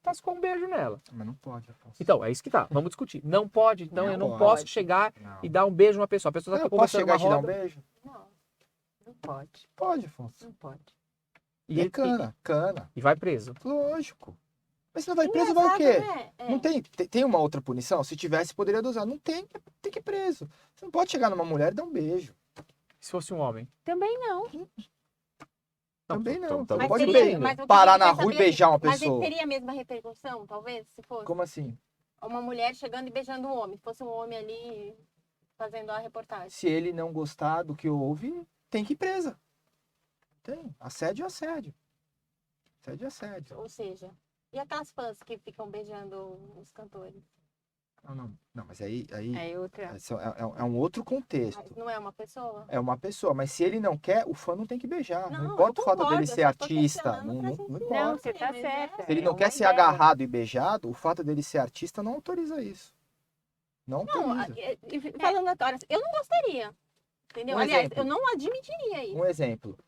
tascou um beijo nela. Mas não pode, Afonso. Então, é isso que tá. Vamos discutir. Não pode, então Não eu não pode. posso chegar Não. e dar um beijo numa pessoa. A pessoa tá Eu posso conversando chegar e te numa dar um roda. beijo? Não, não pode, Pode, Afonso. não pode. E é cana. E vai preso. Lógico. Mas se não vai preso, vai o quê? Engraçado, né? Não tem uma outra punição? Se tivesse, poderia dosar. Não tem que ir preso. Você não pode chegar numa mulher e dar um beijo. Se fosse um homem. Também não. Também não. então Não Mas pode teria- beijar. mas o que eu Parar queria na rua e saber beijar uma Mas pessoa. teria a mesma repercussão, talvez, se fosse Como assim? uma mulher chegando e beijando um homem. Se fosse um homem ali fazendo a reportagem. Se ele não gostar do que houve, tem que ir presa. Tem. Assédio é assédio. Assédio é assédio. Ou seja, e aquelas fãs que ficam beijando os cantores? Não, mas aí É outra. é um outro contexto. Mas não é uma pessoa? É uma pessoa, mas se ele não quer, o fã não tem que beijar. Não Não, importa eu o fato concordo, dele eu ser só tô artista. questionando Não, pra não, gente não ver. importa. Não, você tá Mas certa. Se ele é não uma quer ser ideia. agarrado e beijado, o fato dele ser artista não autoriza isso. Não Não, autoriza. falando agora, eu não gostaria. Entendeu? Um Aliás, exemplo. eu não admitiria isso. Um exemplo.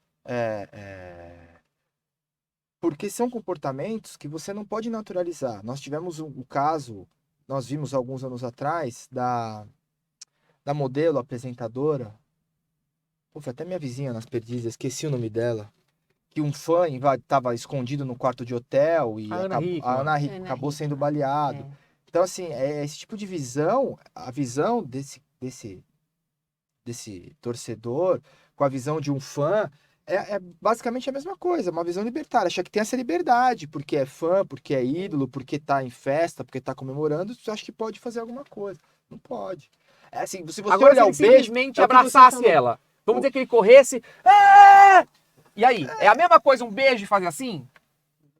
Porque são comportamentos que você não pode naturalizar. Nós tivemos o caso, nós vimos alguns anos atrás, da modelo apresentadora. Pô, foi até minha vizinha nas Perdizes, esqueci o nome dela. Que um fã estava escondido no quarto de hotel e A Ana Hickman. a Ana Hickman Ana acabou Hickman, sendo baleado. É. Então, assim, esse tipo de visão, a visão desse torcedor com a visão de um fã, é basicamente a mesma coisa, uma visão libertária. Acha que tem essa liberdade, porque é fã, porque é ídolo, porque tá em festa, porque tá comemorando, você acha que pode fazer alguma coisa. Não pode. É assim, se você Agora, olhar se o ele beijo... simplesmente é o que você abraçasse falou. ela. Vamos dizer que ele corresse. "Ah!" E aí? É a mesma coisa um beijo e fazer assim?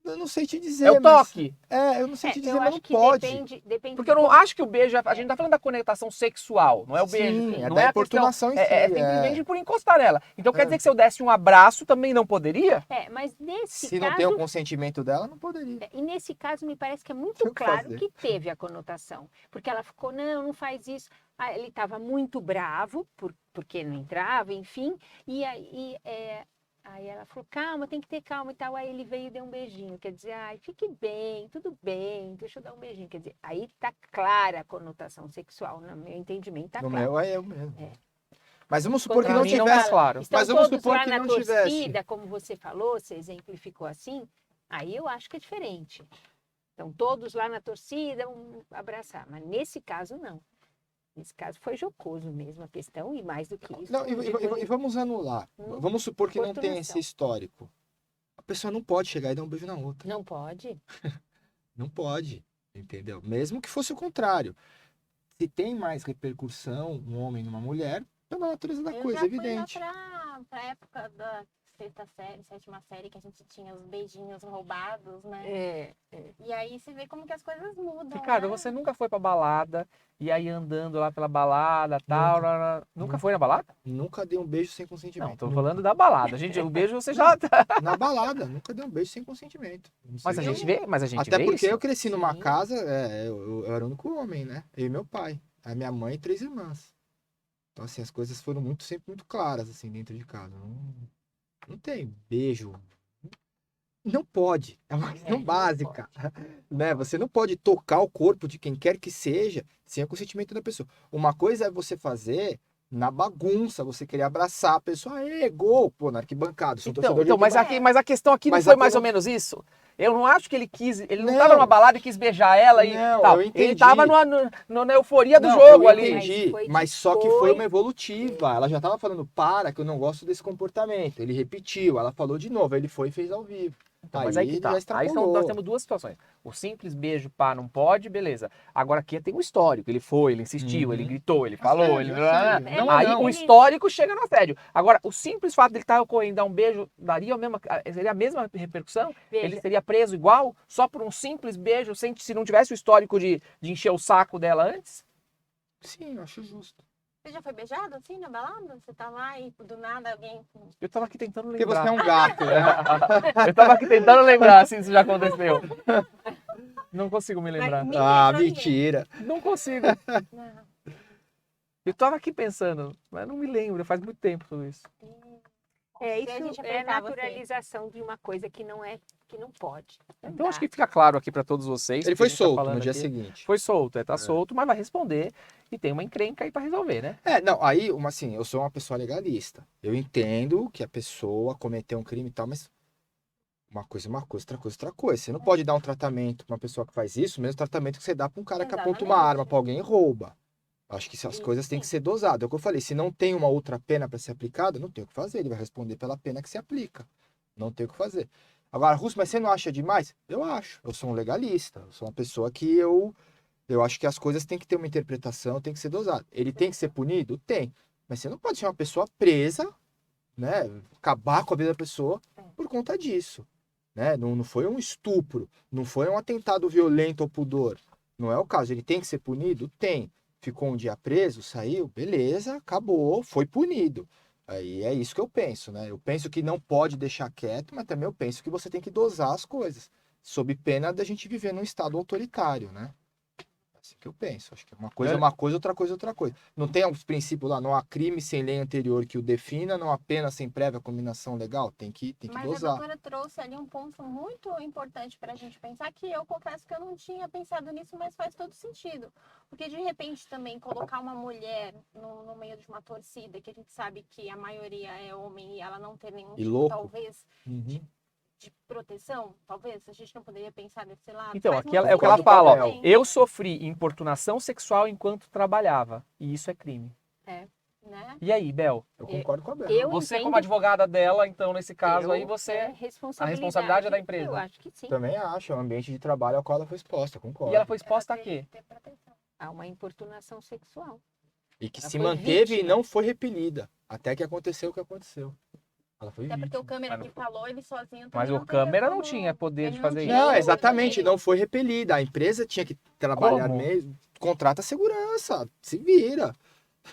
Eu não sei te dizer, É o mas... toque? Eu não sei te dizer, eu mas acho não que pode. depende Porque eu não acho que o beijo... A gente tá falando da conotação sexual, não é o beijo. Sim, é não da é a questão. importunação em si. É simplesmente por encostar nela. Então quer É. dizer que se eu desse um abraço, também não poderia? Mas nesse Se caso... não tem o consentimento dela, não poderia. E nesse caso, me parece que é muito Tem o que claro fazer. que teve a conotação. Porque ela ficou, não faz isso. Ele estava muito bravo, porque não entrava, enfim. E aí ela falou, calma, tem que ter calma e tal. Aí ele veio e deu um beijinho. Quer dizer, fique bem, tudo bem, deixa eu dar um beijinho. Quer dizer, aí tá clara a conotação sexual, no meu entendimento, tá No claro. meu é eu mesmo. É. Mas vamos supor que Pra não mim não tivesse. tá claro. Estão Mas vamos todos supor lá que na não torcida, tivesse. como você falou, você exemplificou assim, aí eu acho que é diferente. Então, todos lá na torcida vão abraçar, mas nesse caso, não. Nesse caso foi jocoso mesmo a questão, e mais do que isso. Não, e vamos anular. Vamos supor que não tem esse Importunação. histórico. A pessoa não pode chegar e dar um beijo na outra. Não pode? Não pode, entendeu? Mesmo que fosse o contrário. Se tem mais repercussão um homem numa mulher, pela natureza da Eu coisa, já evidente. fui lá pra época da sexta série, sétima série, que a gente tinha os beijinhos roubados, né? É. E aí você vê como que as coisas mudam, Ricardo, né? você nunca foi pra balada e aí andando lá pela balada, tal, nunca foi na balada? Nunca dei um beijo sem Não, consentimento. tô falando da balada. Gente, o beijo você já tá. Na balada, nunca dei um beijo sem consentimento. Não Mas sei a o gente quê. vê, mas a gente Até vê porque isso. eu cresci numa Sim. casa, eu era o único homem, né? Eu e meu pai. A minha mãe e 3 irmãs. Então, assim, as coisas foram sempre muito claras, assim, dentro de casa. Não tem beijo. Não pode. É uma questão não básica. Né? Você não pode tocar o corpo de quem quer que seja sem o consentimento da pessoa. Uma coisa é você fazer na bagunça, você querer abraçar a pessoa. Aê, gol! Pô, na arquibancada. Sou torcedor de Mas, arquibancada. mas a questão aqui não Mas foi a mais ou cono- menos isso. Eu não acho que ele quis. Ele não Não. tava numa balada e quis beijar ela e Não, tal. eu Ele entendi. tava na euforia do Não, jogo eu ali. entendi, Mas foi mas só que foi depois. uma evolutiva. Ela já tava falando, para, que eu não gosto desse comportamento. Ele repetiu, ela falou de novo, aí ele foi e fez ao vivo. Então, aí mas aí que ele tá. já Aí extrapolou. nós temos duas situações. O simples beijo, pá, não pode, beleza. Agora aqui tem um histórico. Ele foi, ele insistiu, Uhum. ele gritou, ele falou, ele. Assédio. Não, Aí não. o histórico chega no assédio. Agora, o simples fato dele estar ocorrendo, dar um beijo, seria a mesma repercussão? Veja, Ele seria preso igual, só por um simples beijo, se não tivesse o histórico de encher o saco dela antes? Sim, eu acho justo. Você já foi beijado assim na balada? Você tá lá e do nada alguém. Eu tava aqui tentando Porque você lembrar. é um gato, né? Eu tava aqui tentando lembrar se isso já aconteceu. Não consigo me lembrar. Mas Ah, pra ninguém. mentira. Não consigo. Não. Eu tava aqui pensando, mas não me lembro, faz muito tempo tudo isso. é Se a isso, gente é a apertar você. naturalização de uma coisa que não é, que não pode. Não Então acho dá. que fica claro aqui pra todos vocês. Ele que a foi gente tá solto falando no dia aqui. seguinte. Foi solto, tá solto, mas vai responder e tem uma encrenca aí pra resolver, né? Não, aí, assim, eu sou uma pessoa legalista. Eu entendo que a pessoa cometeu um crime e tal, mas uma coisa é uma coisa, outra coisa é outra coisa. Você não pode dar um tratamento pra uma pessoa que faz isso, o mesmo tratamento que você dá pra um cara que aponta uma Exatamente. arma pra alguém e rouba. Acho que as Isso, coisas têm sim. que ser dosadas. É o que eu falei, se não tem uma outra pena pra ser aplicada, não tem o que fazer. Ele vai responder pela pena que se aplica. Não tem o que fazer. Agora, Russo, mas você não acha demais? Eu acho. Eu sou um legalista. Eu sou uma pessoa que eu acho que as coisas têm que ter uma interpretação, tem que ser dosado. Ele tem que ser punido? Tem. Mas você não pode ser uma pessoa presa, né? Acabar com a vida da pessoa por conta disso. Né? Não foi um estupro, não foi um atentado violento ao pudor. Não é o caso. Ele tem que ser punido? Tem. Ficou um dia preso, saiu, beleza, acabou, foi punido. Aí é isso que eu penso, né? Eu penso que não pode deixar quieto, mas também eu penso que você tem que dosar as coisas, sob pena da gente viver num estado autoritário, né? É assim que eu penso. Acho que uma coisa é uma coisa, outra coisa é outra coisa. Não tem os princípios lá, não há crime sem lei anterior que o defina, não há pena sem prévia combinação legal. Tem que Mas a dosar. doutora trouxe ali um ponto muito importante para a gente pensar, que eu confesso que eu não tinha pensado nisso, mas faz todo sentido. Porque de repente também colocar uma mulher no meio de uma torcida, que a gente sabe que a maioria é homem e ela não ter nenhum E tipo, louco. talvez, Uhum. de proteção, talvez, a gente não poderia pensar desse lado. Então, Faz aqui muito é o que ela sentido fala, ó. também, Eu sofri importunação sexual enquanto trabalhava. E isso é crime. né? E aí, Bel? Eu concordo com a Bela. Eu Você, entendo- como advogada dela, então, nesse caso aí, eu- você. é a responsabilidade é da empresa. Eu acho que sim. Também acho, é um ambiente de trabalho ao qual ela foi exposta, concordo. E ela foi exposta a Ela quê? tem que ter proteção. Há uma importunação sexual. E que Ela se foi manteve e vítima. não foi repelida. Até que aconteceu o que aconteceu. Ela foi Até porque vítima. o câmera Mas que falou, ele sozinho Mas também o não teria câmera não como- tinha poder ele de fazer tinha isso. Não, como exatamente, também. não foi repelida. A empresa tinha que trabalhar Como? mesmo. Contrata segurança, se vira.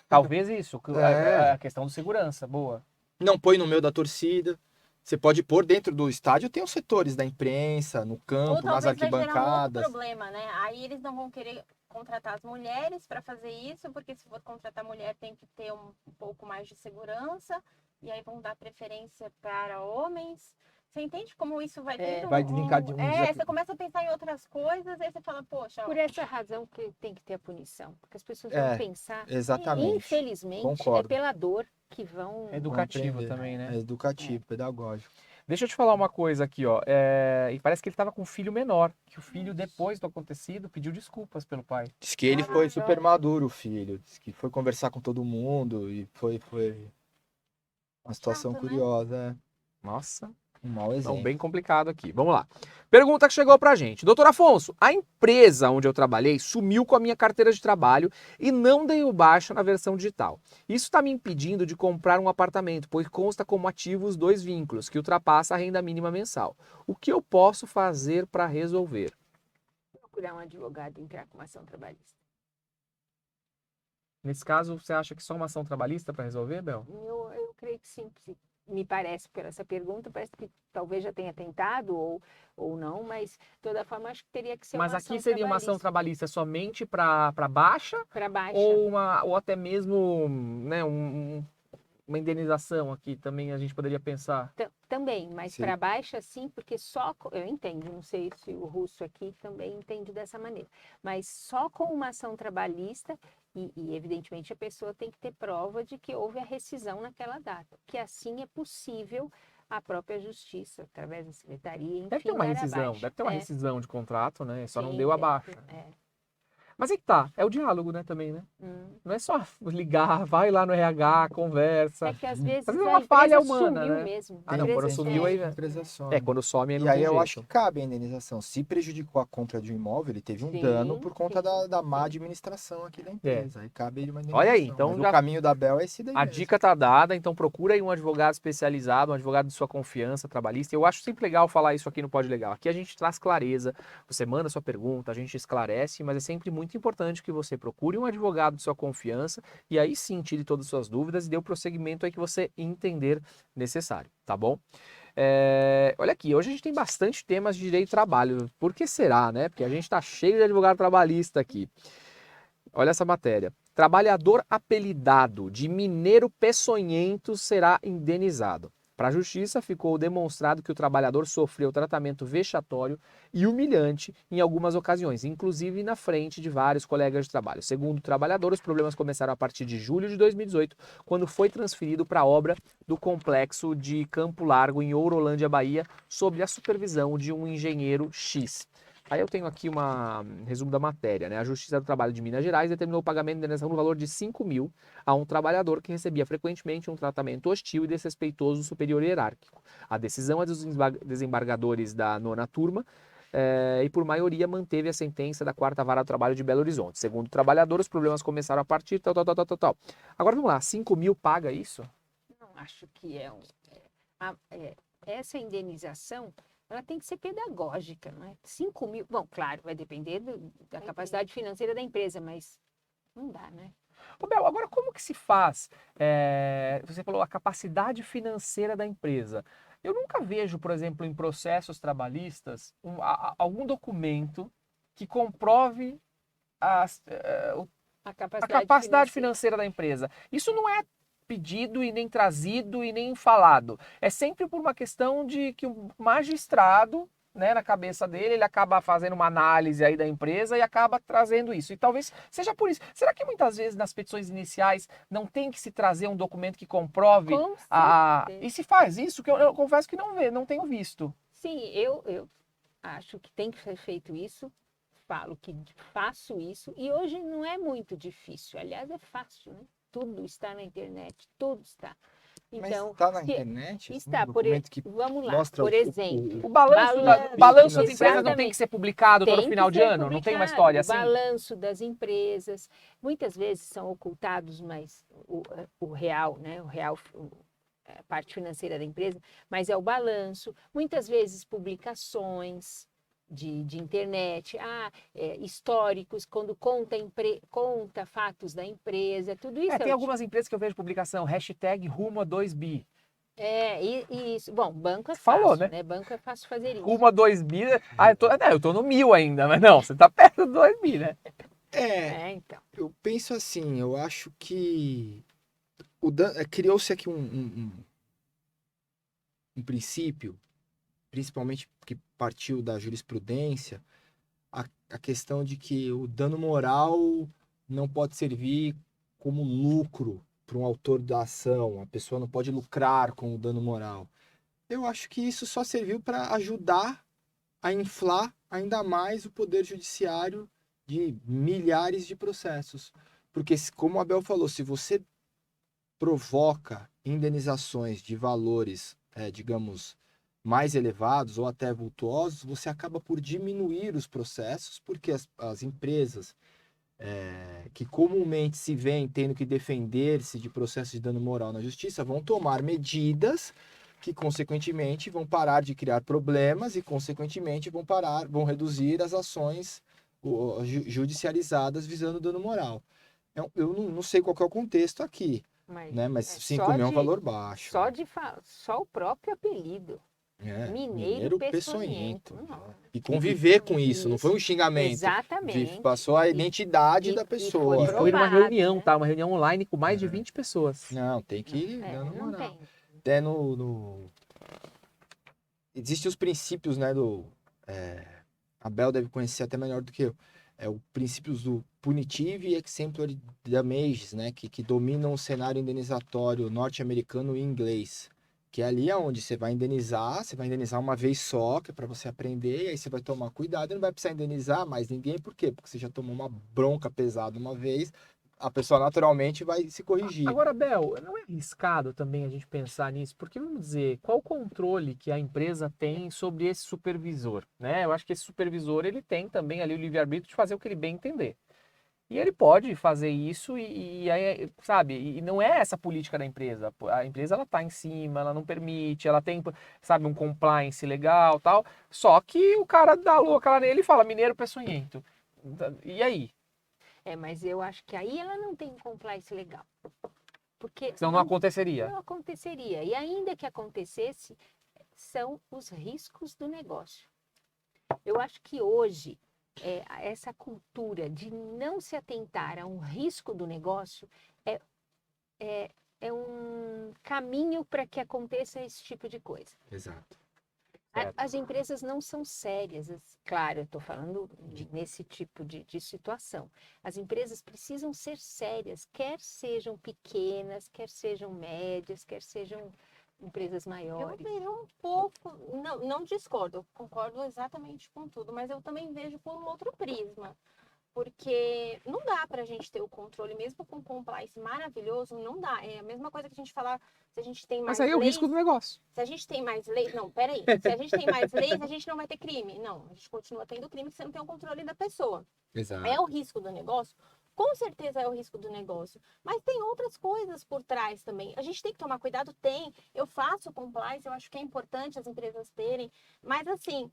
Talvez isso, É. a questão de segurança, boa. Não põe no meio da torcida. Você pode pôr dentro do estádio, tem os setores da imprensa, no Ou campo, nas talvez vai gerar um outro arquibancadas. problema, né? Aí eles não vão querer contratar as mulheres para fazer isso, porque se for contratar mulher tem que ter um pouco mais de segurança, e aí vão dar preferência para homens. Você entende como isso vai ter Vai desencadear um desafio. você começa a pensar em outras coisas, aí você fala, poxa, Por essa razão que tem que ter a punição. Porque as pessoas É, vão pensar, Exatamente. infelizmente, Concordo. é pela dor que vão... Educativo Vão aprender. também, né? É educativo, pedagógico. Deixa eu te falar uma coisa aqui, ó. E parece que ele tava com um filho menor, que o filho, depois do acontecido, pediu desculpas pelo pai. Diz que ele foi super maduro, o filho. Diz que foi conversar com todo mundo e foi uma situação Chato, né? curiosa. Nossa. Um mau Então, exemplo. bem complicado aqui. Vamos lá. Pergunta que chegou pra gente. Doutor Afonso, a empresa onde eu trabalhei sumiu com a minha carteira de trabalho e não deu baixa na versão digital. Isso está me impedindo de comprar um apartamento, pois consta como ativos 2 vínculos, que ultrapassa a renda mínima mensal. O que eu posso fazer para resolver? Procurar um advogado e entrar com uma ação trabalhista. Nesse caso, você acha que só uma ação trabalhista para resolver, Bel? Eu creio que sim. Me parece, por essa pergunta, parece que talvez já tenha tentado ou não, mas de toda forma acho que teria que ser Mas uma aqui ação seria uma ação trabalhista somente para baixa para baixa. ou até mesmo, né, uma indenização aqui também a gente poderia pensar. Também, mas Sim. para baixa sim, porque só, eu entendo, não sei se o russo aqui também entende dessa maneira, mas só com uma ação trabalhista, e evidentemente a pessoa tem que ter prova de que houve a rescisão naquela data, que assim é possível a própria justiça, através da secretaria, enfim, Deve ter uma dar a rescisão, baixa. deve ter uma rescisão de contrato, né? Só não Sim, deu a deve baixa. ter. Mas aí que tá, é o diálogo, né, também, né? Hum. Não é só ligar, vai lá no RH, conversa. É que às vezes Às vezes é a uma falha empresa humana, sumiu né? mesmo. Ah, não, A quando empresa sumiu aí... Empresa some. quando some aí E não aí tem eu jeito. acho que cabe a indenização. Se prejudicou a compra de um imóvel, ele teve um Sim, dano por conta sim, da má sim. administração aqui da empresa. Aí cabe ele uma indenização. Olha aí, então Mas já- o caminho da Bel é esse daí A mesmo. dica tá dada, então procura aí um advogado especializado, um advogado de sua confiança, trabalhista. Eu acho sempre legal falar isso aqui no Pode Legal. Aqui a gente traz clareza, você manda sua pergunta, a gente esclarece, mas é sempre muito importante que você procure um advogado de sua confiança e aí sim tire todas as suas dúvidas e dê o prosseguimento aí que você entender necessário, tá bom? Olha aqui, hoje a gente tem bastante temas de direito do trabalho. Por que será, né? Porque a gente tá cheio de advogado trabalhista aqui. Olha essa matéria. Trabalhador apelidado de mineiro peçonhento será indenizado. Para a justiça, ficou demonstrado que o trabalhador sofreu tratamento vexatório e humilhante em algumas ocasiões, inclusive na frente de vários colegas de trabalho. Segundo o trabalhador, os problemas começaram a partir de julho de 2018, quando foi transferido para a obra do complexo de Campo Largo, em Ourolândia, Bahia, sob a supervisão de um engenheiro X. Aí eu tenho aqui resumo da matéria, né? A Justiça do Trabalho de Minas Gerais determinou o pagamento de indenização no valor de 5 mil a um trabalhador que recebia frequentemente um tratamento hostil e desrespeitoso do superior hierárquico. A decisão é dos desembargadores da 9ª turma e por maioria manteve a sentença da 4ª Vara do Trabalho de Belo Horizonte. Segundo o trabalhador, os problemas começaram a partir tal. Agora vamos lá, 5 mil paga isso? Não acho que essa indenização ela tem que ser pedagógica, não é? 5 mil, bom, claro, vai depender da capacidade financeira da empresa, mas não dá, né? Ô Bel, agora como que se faz? Você falou a capacidade financeira da empresa. Eu nunca vejo, por exemplo, em processos trabalhistas, algum documento que comprove a A capacidade financeira da empresa. Isso não é pedido e nem trazido e nem falado. É sempre por uma questão de que o magistrado, né, na cabeça dele, ele acaba fazendo uma análise aí da empresa e acaba trazendo isso. E talvez seja por isso. Será que muitas vezes nas petições iniciais não tem que se trazer um documento que comprove Com certeza. E se faz isso que eu confesso que não tenho visto. Sim, eu acho que tem que ser feito isso, falo que faço isso, e hoje não é muito difícil, aliás, é fácil, né? Tudo está na internet, tudo está. Então, Mas tá na internet? Assim, está, um documento que vamos lá, mostra por exemplo, O balanço balanço, das empresas não tem que ser publicado todo tem final que de ser ano? Não tem uma publicado, história o assim? balanço das empresas, muitas vezes são ocultados, mas o real, né? A parte financeira da empresa, mas é o balanço, muitas vezes publicações de internet, históricos, quando conta fatos da empresa, tudo isso. Tem algumas empresas que eu vejo publicação, hashtag rumo a 2 bi. E isso. Bom, banco é Falou, fácil, né? Banco é fácil fazer isso. Rumo a 2 bi. Eu tô no 1.000 ainda, mas não, você tá perto do 2 bi, né? Então. Eu penso assim, eu acho que criou-se aqui um princípio, principalmente que partiu da jurisprudência, a questão de que o dano moral não pode servir como lucro para um autor da ação, a pessoa não pode lucrar com o dano moral. Eu acho que isso só serviu para ajudar a inflar ainda mais o poder judiciário de milhares de processos. Porque, como o Abel falou, se você provoca indenizações de valores, digamos, mais elevados ou até vultuosos, você acaba por diminuir os processos, porque as empresas que comumente se veem tendo que defender-se de processos de dano moral na justiça vão tomar medidas que, consequentemente, vão parar de criar problemas e, consequentemente, vão reduzir as ações judicializadas visando dano moral. Eu não sei qual que é o contexto aqui, né? Mas 5 mil é um valor baixo. Só o próprio apelido. Mineiro Peçonhento. E conviver com isso, não foi um xingamento. Exatamente. Passou a identidade da pessoa. E foi numa provado, reunião, né? tá? Uma reunião online com mais de 20 pessoas. Não, tem que dar não moral. tem. Até existem os princípios, né, a Bel deve conhecer até melhor do que eu. Os princípios do punitive e exemplary damages, né, que dominam o cenário indenizatório norte-americano e inglês. Que é ali onde você vai indenizar uma vez só, que é para você aprender, e aí você vai tomar cuidado e não vai precisar indenizar mais ninguém. Por quê? Porque você já tomou uma bronca pesada uma vez, a pessoa naturalmente vai se corrigir. Agora, Bel, não é arriscado também a gente pensar nisso? Porque, vamos dizer, qual o controle que a empresa tem sobre esse supervisor, né? Eu acho que esse supervisor, ele tem também ali o livre-arbítrio de fazer o que ele bem entender. E ele pode fazer isso e aí, sabe, e não é essa a política da empresa. A empresa, ela tá em cima, ela não permite, ela tem, sabe, um compliance legal, tal. Só que o cara dá louca lá nele e fala, mineiro peçonhento. E aí? Mas eu acho que aí ela não tem compliance legal. Porque Senão não aconteceria. não aconteceria. E ainda que acontecesse, são os riscos do negócio. Eu acho que hoje, essa cultura de não se atentar a um risco do negócio é um caminho para que aconteça esse tipo de coisa. Exato. As empresas não são sérias, claro, eu estou falando nesse tipo de situação. As empresas precisam ser sérias, quer sejam pequenas, quer sejam médias, quer sejam empresas Eu maiores. vejo um pouco, não discordo, eu concordo exatamente com tudo, mas eu também vejo por um outro prisma. Porque não dá para a gente ter o controle, mesmo com compliance maravilhoso, não dá. É a mesma coisa que a gente falar, se a gente tem mais Mas aí é o leis, risco do negócio. se a gente tem mais leis, não, peraí, se a gente tem mais leis, a gente não vai ter crime. Não, a gente continua tendo crime, você não tem o controle da pessoa. Exato. É o risco do negócio? Com certeza é o risco do negócio, mas tem outras coisas por trás também. A gente tem que tomar cuidado, eu faço compliance, eu acho que é importante as empresas terem, mas assim,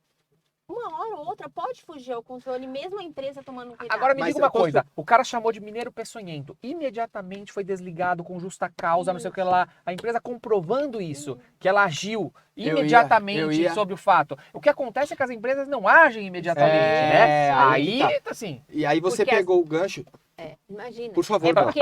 uma hora ou outra pode fugir ao controle, mesmo a empresa tomando cuidado. Agora me Mas diga uma eu posso- coisa, o cara chamou de mineiro peçonhento, imediatamente foi desligado com justa causa, não sei o que lá, a empresa comprovando isso, que ela agiu imediatamente sobre o fato. O que acontece é que as empresas não agem imediatamente, né? aí Aí, tá. assim, E aí você Porque pegou o gancho, Imagina. por favor, Bel. Porque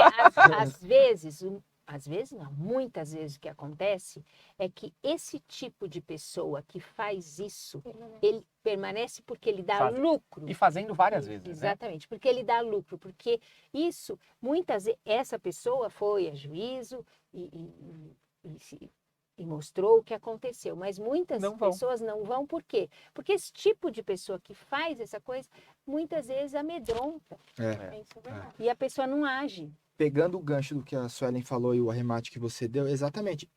às vezes não, muitas vezes o que acontece é que esse tipo de pessoa que faz isso, ele permanece porque ele dá lucro. e fazendo várias vezes, né? Exatamente, porque ele dá lucro, porque isso, muitas vezes, essa pessoa foi a juízo e mostrou o que aconteceu, mas muitas Não vão. pessoas não vão, por quê? Porque esse tipo de pessoa que faz essa coisa, muitas vezes amedronta, Isso é verdade. e a pessoa não age. Pegando o gancho do que a Suelen falou e o arremate que você deu, exatamente.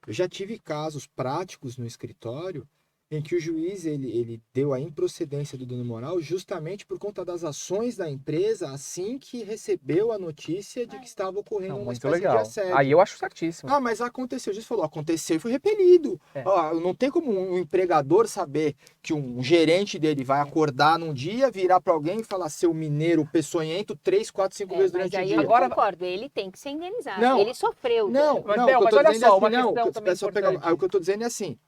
Eu já tive casos práticos no escritório em que o juiz ele deu a improcedência do dano moral justamente por conta das ações da empresa assim que recebeu a notícia de que estava ocorrendo uma Muito espécie legal. de assédio. Aí eu acho certíssimo. Ah, mas aconteceu. O juiz falou, aconteceu e foi repelido. Ó, não tem como um empregador saber que um gerente dele vai acordar num dia, virar para alguém e falar seu mineiro peçonhento 3, 4, 5 vezes Mas durante o aí dia. eu Agora- concordo, ele tem que ser indenizado. Não. Ele sofreu. Não, Mas, não, Bel, o que eu mas tô olha dizendo só, é uma assim, não, questão também importante. o que eu tô dizendo é assim,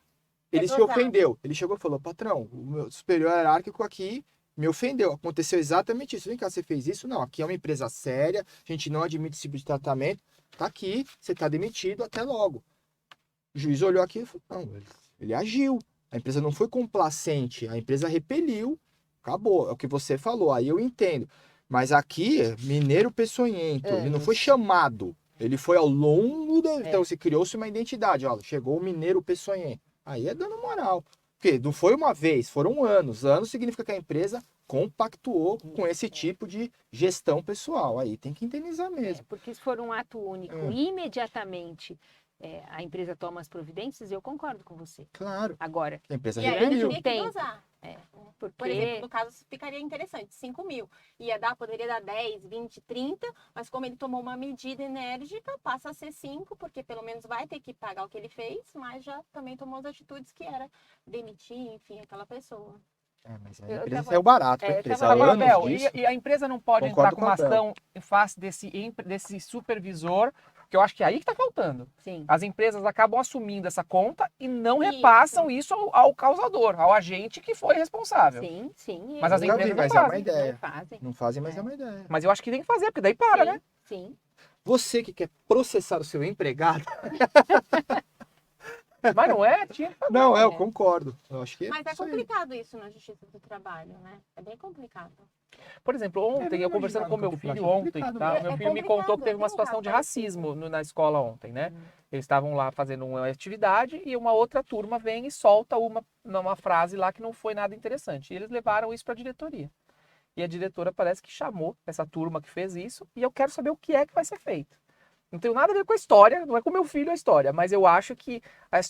ele se dosado. ofendeu, ele chegou e falou, patrão, o meu superior hierárquico aqui me ofendeu, aconteceu exatamente isso, vem cá, você fez isso? Não, aqui é uma empresa séria, a gente não admite esse tipo de tratamento, tá aqui, você tá demitido, até logo. O juiz olhou aqui e falou, não, ele agiu, a empresa não foi complacente, a empresa repeliu, acabou, é o que você falou, aí eu entendo. Mas aqui, mineiro peçonhento, ele não foi chamado. Ele foi ao longo da... Então, se criou-se uma identidade. Ó, chegou o mineiro Peçonhen. Aí é dano moral. Porque não foi uma vez, foram anos. Anos significa que a empresa compactuou com esse tipo de gestão pessoal. Aí tem que indenizar mesmo. Porque se for um ato único, imediatamente a empresa toma as providências, eu concordo com você. Claro. Agora, A empresa E aí requeriu. teria que Tempo. dosar. porque Por exemplo, no caso, ficaria interessante, 5 mil. Poderia dar 10, 20, 30, mas como ele tomou uma medida enérgica, passa a ser 5, porque pelo menos vai ter que pagar o que ele fez, mas já também tomou as atitudes que era demitir, enfim, aquela pessoa. Mas a Eu empresa tava- saiu barato. A eu empresa tava- há Agora, anos Abel, disso. e a empresa não pode Concordo entrar com uma com o Abel. ação em face desse supervisor, que eu acho que é aí que tá faltando. sim. As empresas acabam assumindo essa conta e não Isso. repassam isso ao causador, ao agente que foi responsável. Sim, sim. Mas as Eu já vi, empresas mas não é uma fazem. ideia. Não fazem. Não fazem, mas é uma ideia. Mas eu acho que tem que fazer, porque daí para, Sim, né? sim. Você que quer processar o seu empregado... Mas não é? Tinha que fazer. Não, eu concordo. Eu acho que Mas é isso aí. complicado isso na Justiça do Trabalho, né? É bem complicado. Por exemplo, ontem, eu conversando com meu imaginava filho que é ontem, complicado, tá? né? Meu É filho me contou que teve uma complicado, situação de tem um racismo na escola ontem, né? Eles estavam lá fazendo uma atividade e uma outra turma vem e solta uma frase lá que não foi nada interessante. E eles levaram isso para a diretoria. E a diretora parece que chamou essa turma que fez isso e eu quero saber o que é que vai ser feito. Não tem nada a ver com a história, não é com meu filho a história, mas eu acho que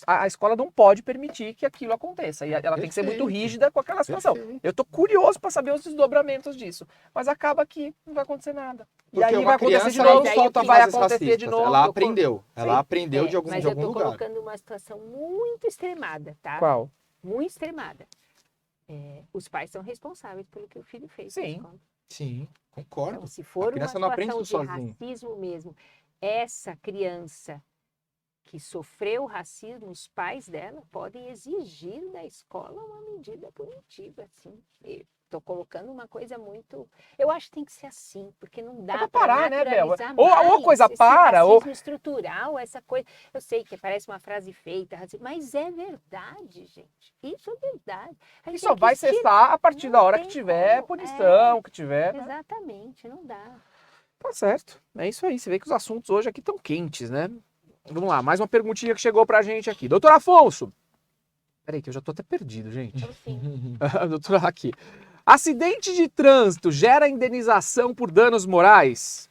a escola não pode permitir que aquilo aconteça. E ela tem que ser muito Perfeito. rígida com aquela situação. Perfeito. Eu tô curioso para saber os desdobramentos disso. Mas acaba que não vai acontecer nada. E Porque aí uma vai acontecer criança de não novo, Mas aí solta o que vai frases acontecer de racistas. novo. Ela aprendeu. Ela Sim. aprendeu de algum Mas eu tô lugar. colocando uma situação muito extremada, tá? Qual? Muito extremada. Os pais são responsáveis pelo que o filho fez. na Sim. escola. Sim, concordo. Então, se A for uma criança não aprende situação de isso sozinha. racismo mesmo, essa criança que sofreu racismo, os pais dela podem exigir da escola uma medida punitiva, assim. Estou colocando uma coisa muito... Eu acho que tem que ser assim, porque não dá pra para parar, né, Bel? naturalizar Ou a mais coisa esse para, ou- racismo estrutural, essa coisa... Eu sei que parece uma frase feita, mas é verdade, gente. Isso é verdade. A E gente só tem que vai tirar- cessar a partir da Não hora tem que tiver como, punição, que tiver. Exatamente, não dá. Tá certo. É isso aí. Você vê que os assuntos hoje aqui estão quentes, né? Vamos lá, mais uma perguntinha que chegou pra gente aqui. Doutor Afonso. Peraí, que eu já tô até perdido, gente. Então, sim. Doutor, aqui. Acidente de trânsito gera indenização por danos morais?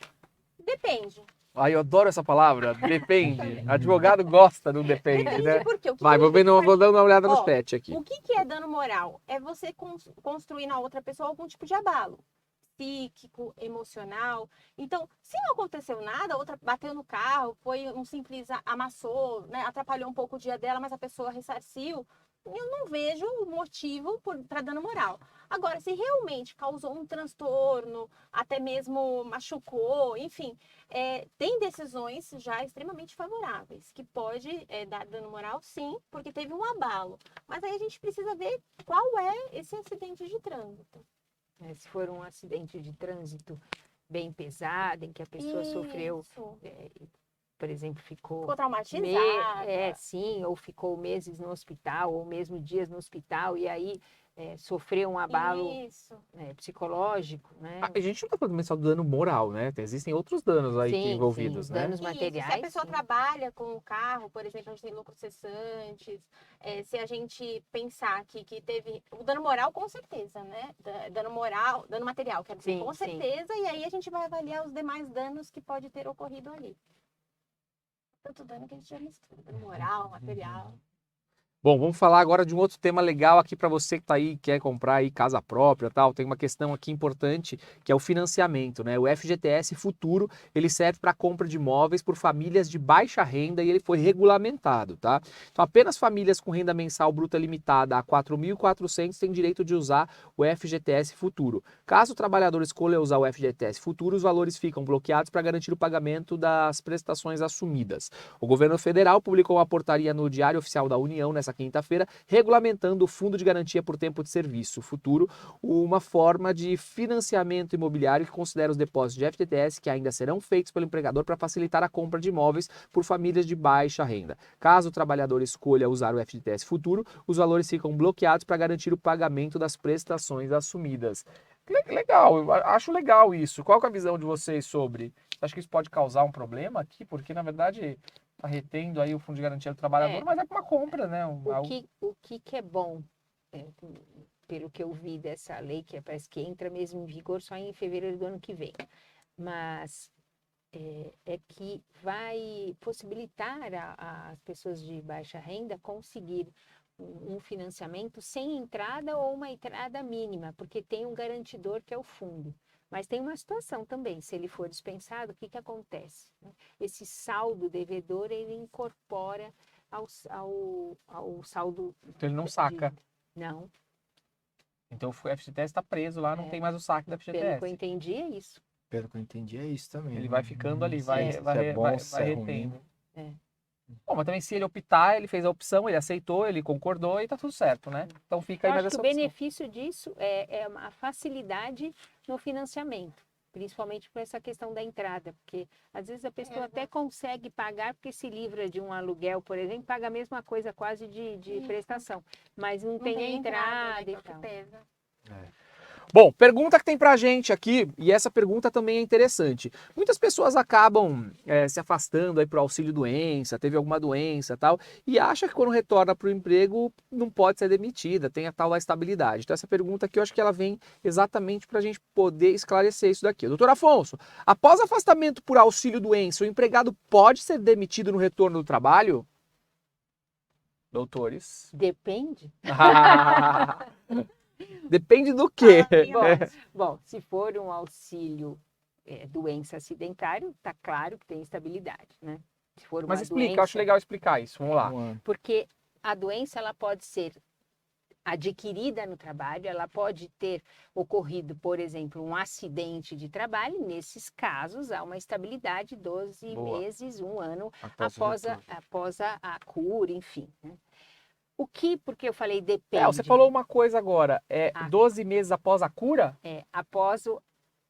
Depende. Ai, eu adoro essa palavra. Depende. Advogado gosta do depende, Depende né? por quê? O que Vai, que vou a gente vou dando uma olhada no Ó, chat aqui. O que é dano moral? É você construir na outra pessoa algum tipo de abalo psíquico, emocional. Então, se não aconteceu nada, a outra bateu no carro, foi um simples amassou, né, atrapalhou um pouco o dia dela, mas a pessoa ressarciu, eu não vejo motivo para dano moral. Agora, se realmente causou um transtorno, até mesmo machucou, enfim, tem decisões já extremamente favoráveis, que pode dar dano moral, sim, porque teve um abalo. Mas aí a gente precisa ver qual é esse acidente de trânsito. Se for um acidente de trânsito bem pesado, em que a pessoa sofreu, Isso. por exemplo, ficou Ficou traumatizada. sim, ou ficou meses no hospital, ou mesmo dias no hospital, e aí sofreu um abalo Isso. psicológico, né? A gente não tá falando só do dano moral, né? Existem outros danos aí Sim, envolvidos, os né? danos Isso, materiais. se a pessoa sim. trabalha com o carro, por exemplo, a gente tem lucros cessantes, se a gente pensar que teve o dano moral, com certeza, né? Dano moral, dano material, quer dizer, Sim, com sim. certeza, e aí a gente vai avaliar os demais danos que pode ter ocorrido ali. Tanto dano que a gente já mistura, dano moral, material. Bom, vamos falar agora de um outro tema legal aqui para você que tá aí, quer comprar aí casa própria, tal. Tem uma questão aqui importante, que é o financiamento, né? O FGTS Futuro, ele serve para compra de imóveis por famílias de baixa renda e ele foi regulamentado, tá? Então, apenas famílias com renda mensal bruta limitada a R$ 4.400 têm direito de usar o FGTS Futuro. Caso o trabalhador escolha usar o FGTS Futuro, os valores ficam bloqueados para garantir o pagamento das prestações assumidas. O governo federal publicou uma portaria no Diário Oficial da União nessa quinta-feira, regulamentando o Fundo de Garantia por Tempo de Serviço Futuro, uma forma de financiamento imobiliário que considera os depósitos de FGTS que ainda serão feitos pelo empregador para facilitar a compra de imóveis por famílias de baixa renda. Caso o trabalhador escolha usar o FGTS Futuro, os valores ficam bloqueados para garantir o pagamento das prestações assumidas. Legal, eu acho legal isso. Qual que é a visão de vocês sobre? Você acha que isso pode causar um problema aqui? Porque, na verdade, está retendo aí o Fundo de Garantia do Trabalhador, mas é para uma compra, né? O que é bom, é, pelo que eu vi dessa lei, que parece que entra mesmo em vigor só em fevereiro do ano que vem, mas é que vai possibilitar as pessoas de baixa renda conseguir um financiamento sem entrada ou uma entrada mínima, porque tem um garantidor que é o fundo. Mas tem uma situação também, se ele for dispensado, o que acontece? Esse saldo devedor, ele incorpora ao saldo... Então ele não saca. Não. Então o FGTS está preso lá, não tem mais o saque da FGTS. Pelo que eu entendi, é isso. Pelo que eu entendi, é isso também. Ele vai ficando ali, Se vai é bom, se é retendo. ruim. Bom, mas também se ele optar, ele fez a opção, ele aceitou, ele concordou e tá tudo certo, né? Então fica aí Eu mais acho essa que o opção. benefício disso é a facilidade no financiamento, principalmente por essa questão da entrada, porque às vezes a pessoa até consegue pagar, porque se livra de um aluguel, por exemplo, paga a mesma coisa quase de prestação, mas não tem a entrada né, e que tal. pesa. Bom, pergunta que tem pra gente aqui, e essa pergunta também é interessante. Muitas pessoas acabam se afastando aí pro auxílio-doença, teve alguma doença e tal, e acha que quando retorna pro emprego não pode ser demitida, tem a tal da estabilidade. Então essa pergunta aqui eu acho que ela vem exatamente pra gente poder esclarecer isso daqui. Doutor Afonso, após afastamento por auxílio-doença, o empregado pode ser demitido no retorno do trabalho? Doutores? Depende. Depende do quê? Bom, se for um auxílio doença acidentário, tá claro que tem estabilidade, né? Se for uma Mas explica, doença, eu acho legal explicar isso, vamos lá. porque a doença ela pode ser adquirida no trabalho, ela pode ter ocorrido, por exemplo, um acidente de trabalho, e nesses casos há uma estabilidade 12 Boa. meses, um ano Após o após a cura, enfim, né? Porque eu falei depende. Você falou uma coisa agora, 12 meses após a cura? Após o...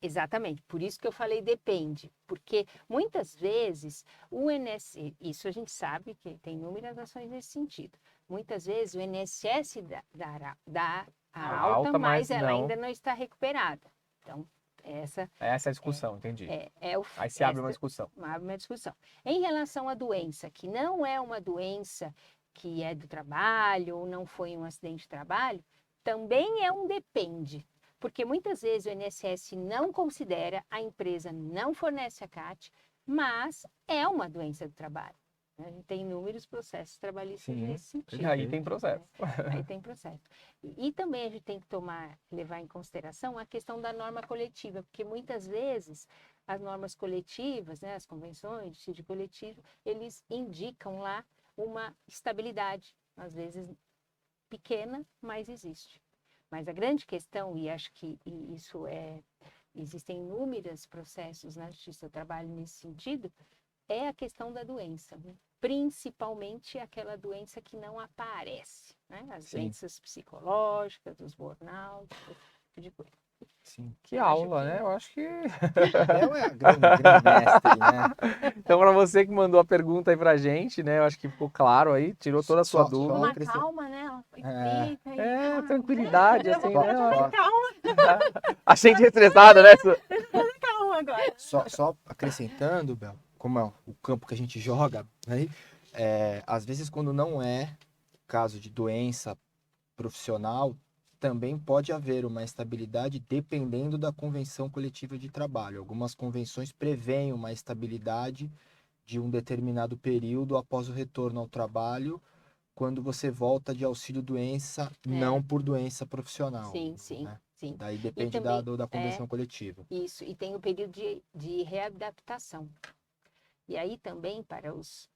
Exatamente, por isso que eu falei depende, porque muitas vezes o INSS, isso a gente sabe que tem inúmeras ações nesse sentido, muitas vezes o INSS dá a alta, mas ela ainda não está recuperada. Então, essa é a discussão, entendi. Aí se abre uma discussão. Abre uma discussão. Em relação à doença, que não é uma doença que é do trabalho ou não foi um acidente de trabalho, também é um depende. Porque muitas vezes o INSS não considera, a empresa não fornece a CAT, mas é uma doença do trabalho. A gente tem inúmeros processos trabalhistas nesse sentido. E aí tem processo. Aí tem processo. E também a gente tem que levar em consideração a questão da norma coletiva, porque muitas vezes as normas coletivas, né, as convenções de sítio coletivo, eles indicam lá uma estabilidade, às vezes pequena, mas existe. Mas a grande questão, e acho que existem inúmeros processos na Justiça do Trabalho nesse sentido, é a questão da doença, né? Principalmente aquela doença que não aparece, né? As doenças psicológicas, os burnout, esse tipo de coisa. Sim. Que aula, né? Eu acho que... Bel é a grande mestre, né? Então, para você que mandou a pergunta aí pra gente, né? Eu acho que ficou claro aí, tirou toda a sua dúvida. Uma calma, né? Explica Tranquilidade, assim, né? Calma. A gente estressada, né? Calma agora. Só acrescentando, Bel, como é o campo que a gente joga, né? Às vezes quando não é caso de doença profissional, também pode haver uma estabilidade dependendo da convenção coletiva de trabalho. Algumas convenções prevêem uma estabilidade de um determinado período após o retorno ao trabalho, quando você volta de auxílio-doença, não por doença profissional. Sim, né? sim. Daí depende também, da convenção coletiva. Isso, e tem o período de readaptação. E aí também, para os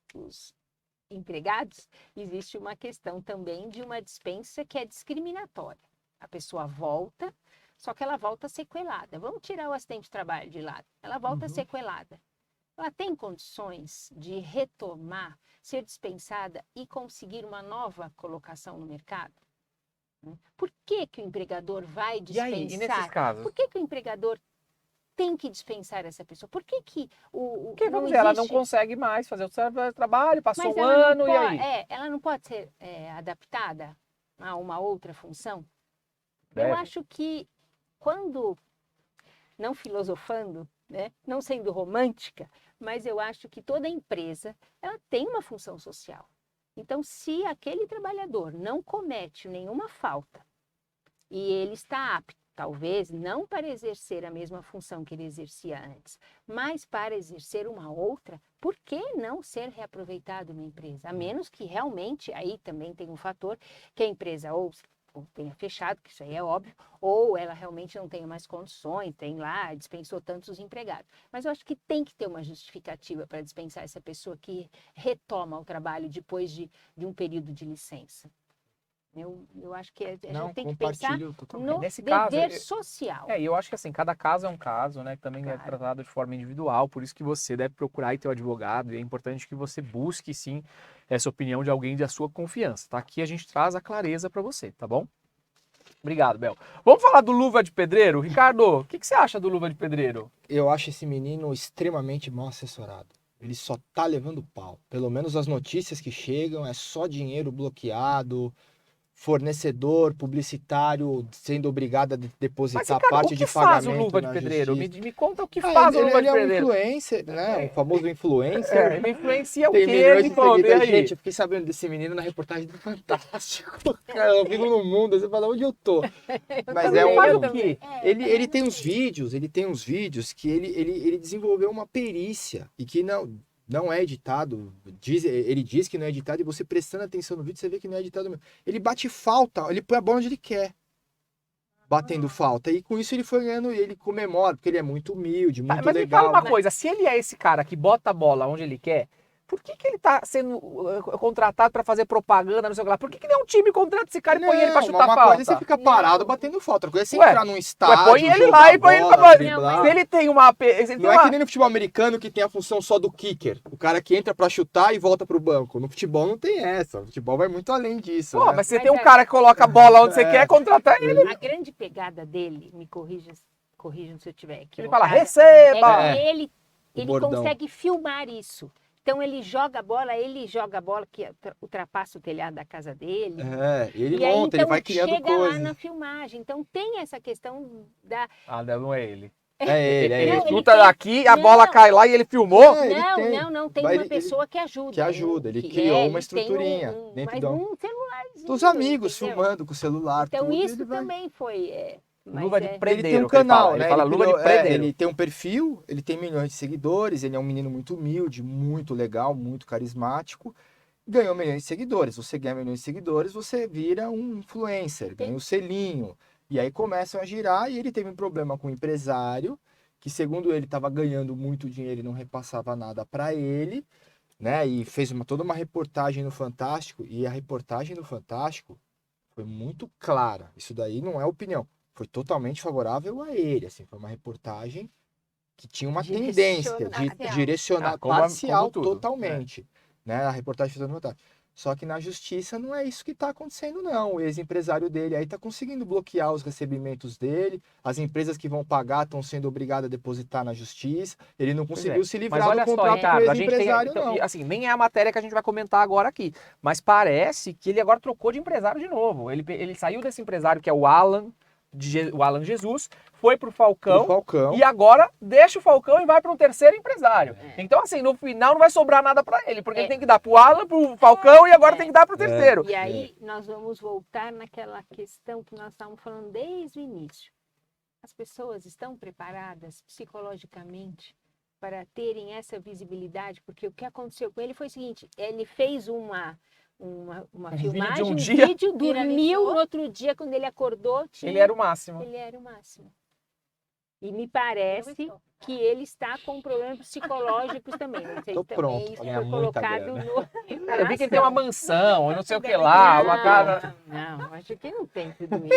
empregados, existe uma questão também de uma dispensa que é discriminatória. A pessoa volta, só que ela volta sequelada. Vamos tirar o acidente de trabalho de lado. Ela volta sequelada. Ela tem condições de retomar, ser dispensada e conseguir uma nova colocação no mercado? Por que o empregador vai dispensar? E aí, e nesses casos? Por que o empregador tem que dispensar essa pessoa? Por que Porque, vamos dizer, ela não consegue mais fazer o trabalho, passou um ano, e aí? Ela não pode ser adaptada a uma outra função? Deve. Eu acho que quando, não filosofando, né, não sendo romântica, mas eu acho que toda empresa ela tem uma função social. Então, se aquele trabalhador não comete nenhuma falta e ele está apto, talvez não para exercer a mesma função que ele exercia antes, mas para exercer uma outra, por que não ser reaproveitado na empresa? A menos que realmente, aí também tem um fator, que a empresa ou tenha fechado, que isso aí é óbvio, ou ela realmente não tenha mais condições, tem lá, dispensou tantos empregados. Mas eu acho que tem que ter uma justificativa para dispensar essa pessoa que retoma o trabalho depois de um período de licença. Eu acho que a Não, gente tem que pensar compartilho totalmente. no Nesse caso, dever social. E eu acho que assim, cada caso é um caso, né? Que também é Claro. tratado de forma individual, por isso que você deve procurar aí teu advogado, e é importante que você busque sim essa opinião de alguém da sua confiança, tá? Aqui a gente traz a clareza para você, tá bom? Obrigado, Bel. Vamos falar do Luva de Pedreiro? Ricardo, o que você acha do Luva de Pedreiro? Eu acho esse menino extremamente mal assessorado. Ele só tá levando pau. Pelo menos as notícias que chegam é só dinheiro bloqueado, fornecedor, publicitário sendo obrigado a Mas, depositar Ricardo, parte o de que faz o pagamento Luva de na Pedreiro? justiça. Me conta o que faz o ele, Luva ele de é um Pedreiro. influencer, né? Um famoso influencer. Ele influencia o Tem quê? milhões Me de conta, e seguidores. aí? Gente, eu fiquei sabendo desse menino na reportagem do Fantástico. Cara, eu vivo no mundo, você fala onde eu tô. Mas também, é eu Faz o também. quê? ele tem uns vídeos que ele desenvolveu uma perícia e que não é editado. Ele diz que não é editado e você prestando atenção no vídeo, você vê que não é editado mesmo. Ele bate falta, ele põe a bola onde ele quer, batendo falta. E com isso ele foi ganhando, e ele comemora, porque ele é muito humilde, muito Mas me fala legal. uma coisa, se ele é esse cara que bota a bola onde ele quer, por que ele tá sendo contratado pra fazer propaganda, não sei o que lá? Por que nem um time contrata esse cara e põe ele pra chutar uma falta? coisa é você fica parado Não. batendo falta. Outra coisa é você Ué, entrar num estádio, põe ele jogar lá e põe ele pra bola, fazer. driblar. Se ele tem uma... Se ele tem Não é uma... que nem no futebol americano que tem a função só do kicker. O cara que entra pra chutar e volta pro banco. No futebol não tem essa. O futebol vai muito além disso. Pô, né? mas você Mas tem um é- cara que coloca a bola onde você É. quer, contratar ele. A grande pegada dele, me corrijam se eu tiver aqui. Ele fala, É receba! que ele bordão. consegue filmar isso. Então ele joga a bola que ultrapassa o telhado da casa dele. Ele E aí, monta, ele então, vai criando chega lá coisas. na filmagem. Então tem essa questão da... Ah, não é ele. É Ele ele. Não, ele chuta tem- daqui, a Não. bola cai lá e ele filmou. É, ele tem. Não, tem Mas uma ele- pessoa que ajuda. que ajuda, ele que criou uma ele tem estruturinha dentro mas da- um celularzinho. Dos amigos entendeu? filmando com o celular. Então tudo, isso ele vai- também foi... mas Luva de é- Pedreiro, Ele tem um que ele canal, fala. né? Ele fala luva criou- de pedreiro. ele tem um perfil, ele tem milhões de seguidores, ele é um menino muito humilde, muito legal, muito carismático. Ganhou milhões de seguidores. Você ganha milhões de seguidores, você vira um influencer, ganha o selinho. E aí começam a girar e ele teve um problema com o empresário, que segundo ele estava ganhando muito dinheiro e não repassava nada para ele, né? E fez toda uma reportagem no Fantástico, e a reportagem do Fantástico foi muito clara. Isso daí não é opinião. Foi totalmente favorável a ele. Assim, foi uma reportagem que tinha uma tendência de Parcial. direcionar Ah, como parcial tudo, totalmente. Né? A reportagem fez a reportagem. Só que na justiça não é isso que está acontecendo, não. O ex-empresário dele aí está conseguindo bloquear os recebimentos dele. As empresas que vão pagar estão sendo obrigadas a depositar na justiça. Ele não conseguiu se Mas livrar do olha só, contrato com o Ricardo, a gente tem, ex-empresário, então, não. e, assim, nem é a matéria que a gente vai comentar agora aqui, mas parece que ele agora trocou de empresário de novo. Ele saiu desse empresário que é o Alan Jesus, foi pro Falcão, O Falcão. e agora deixa o Falcão e vai para um terceiro empresário. Então, assim, no final não vai sobrar nada para ele, porque ele tem que dar pro Alan, pro Falcão e agora tem que dar pro terceiro. E aí nós vamos voltar naquela questão que nós estávamos falando desde o início. As pessoas estão preparadas psicologicamente para terem essa visibilidade? Porque o que aconteceu com ele foi o seguinte, ele fez uma vídeo filmagem, um um dia. vídeo, dormiu, Viralizou. no outro dia, quando ele acordou, Ele era o máximo. ele era o máximo. E me parece que ele está com problemas psicológicos também. Não sei Tô se também pronto isso pra ganhar foi muita colocado grana. no... Cara, eu vi que ele tem uma mansão, eu não sei o que lá, uma casa... Não, acho que não tem tudo isso.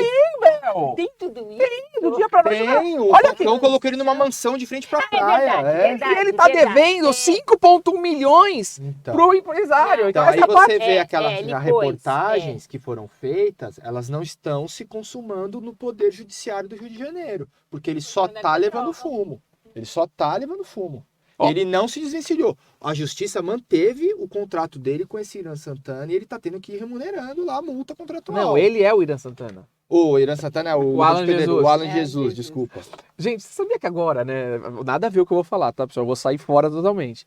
Meu, Tem tudo isso? do dia pra noite. Tem, o Olha que- Falcão colocou ele numa mansão de frente pra praia. verdade, E ele tá devendo 5,1 milhões Então, pro empresário. então Então, aí essa parte... você vê É, aquelas ele pôs, reportagens que foram feitas, elas não estão se consumando no Poder Judiciário do Rio de Janeiro, porque ele só tá levando fumo. Ele só tá levando fumo. Ó. Ele não se desvencilhou. A justiça manteve o contrato dele com esse Irã Santana e ele tá tendo que ir remunerando lá a multa contratual. Não, ele é o Irã Santana. O Irã Santana é o Alan Pedreiro, Jesus. o Alan É, Jesus, Jesus. desculpa. Gente, você sabia que agora, né? Nada a ver com o que eu vou falar, tá, pessoal? Eu vou sair fora totalmente.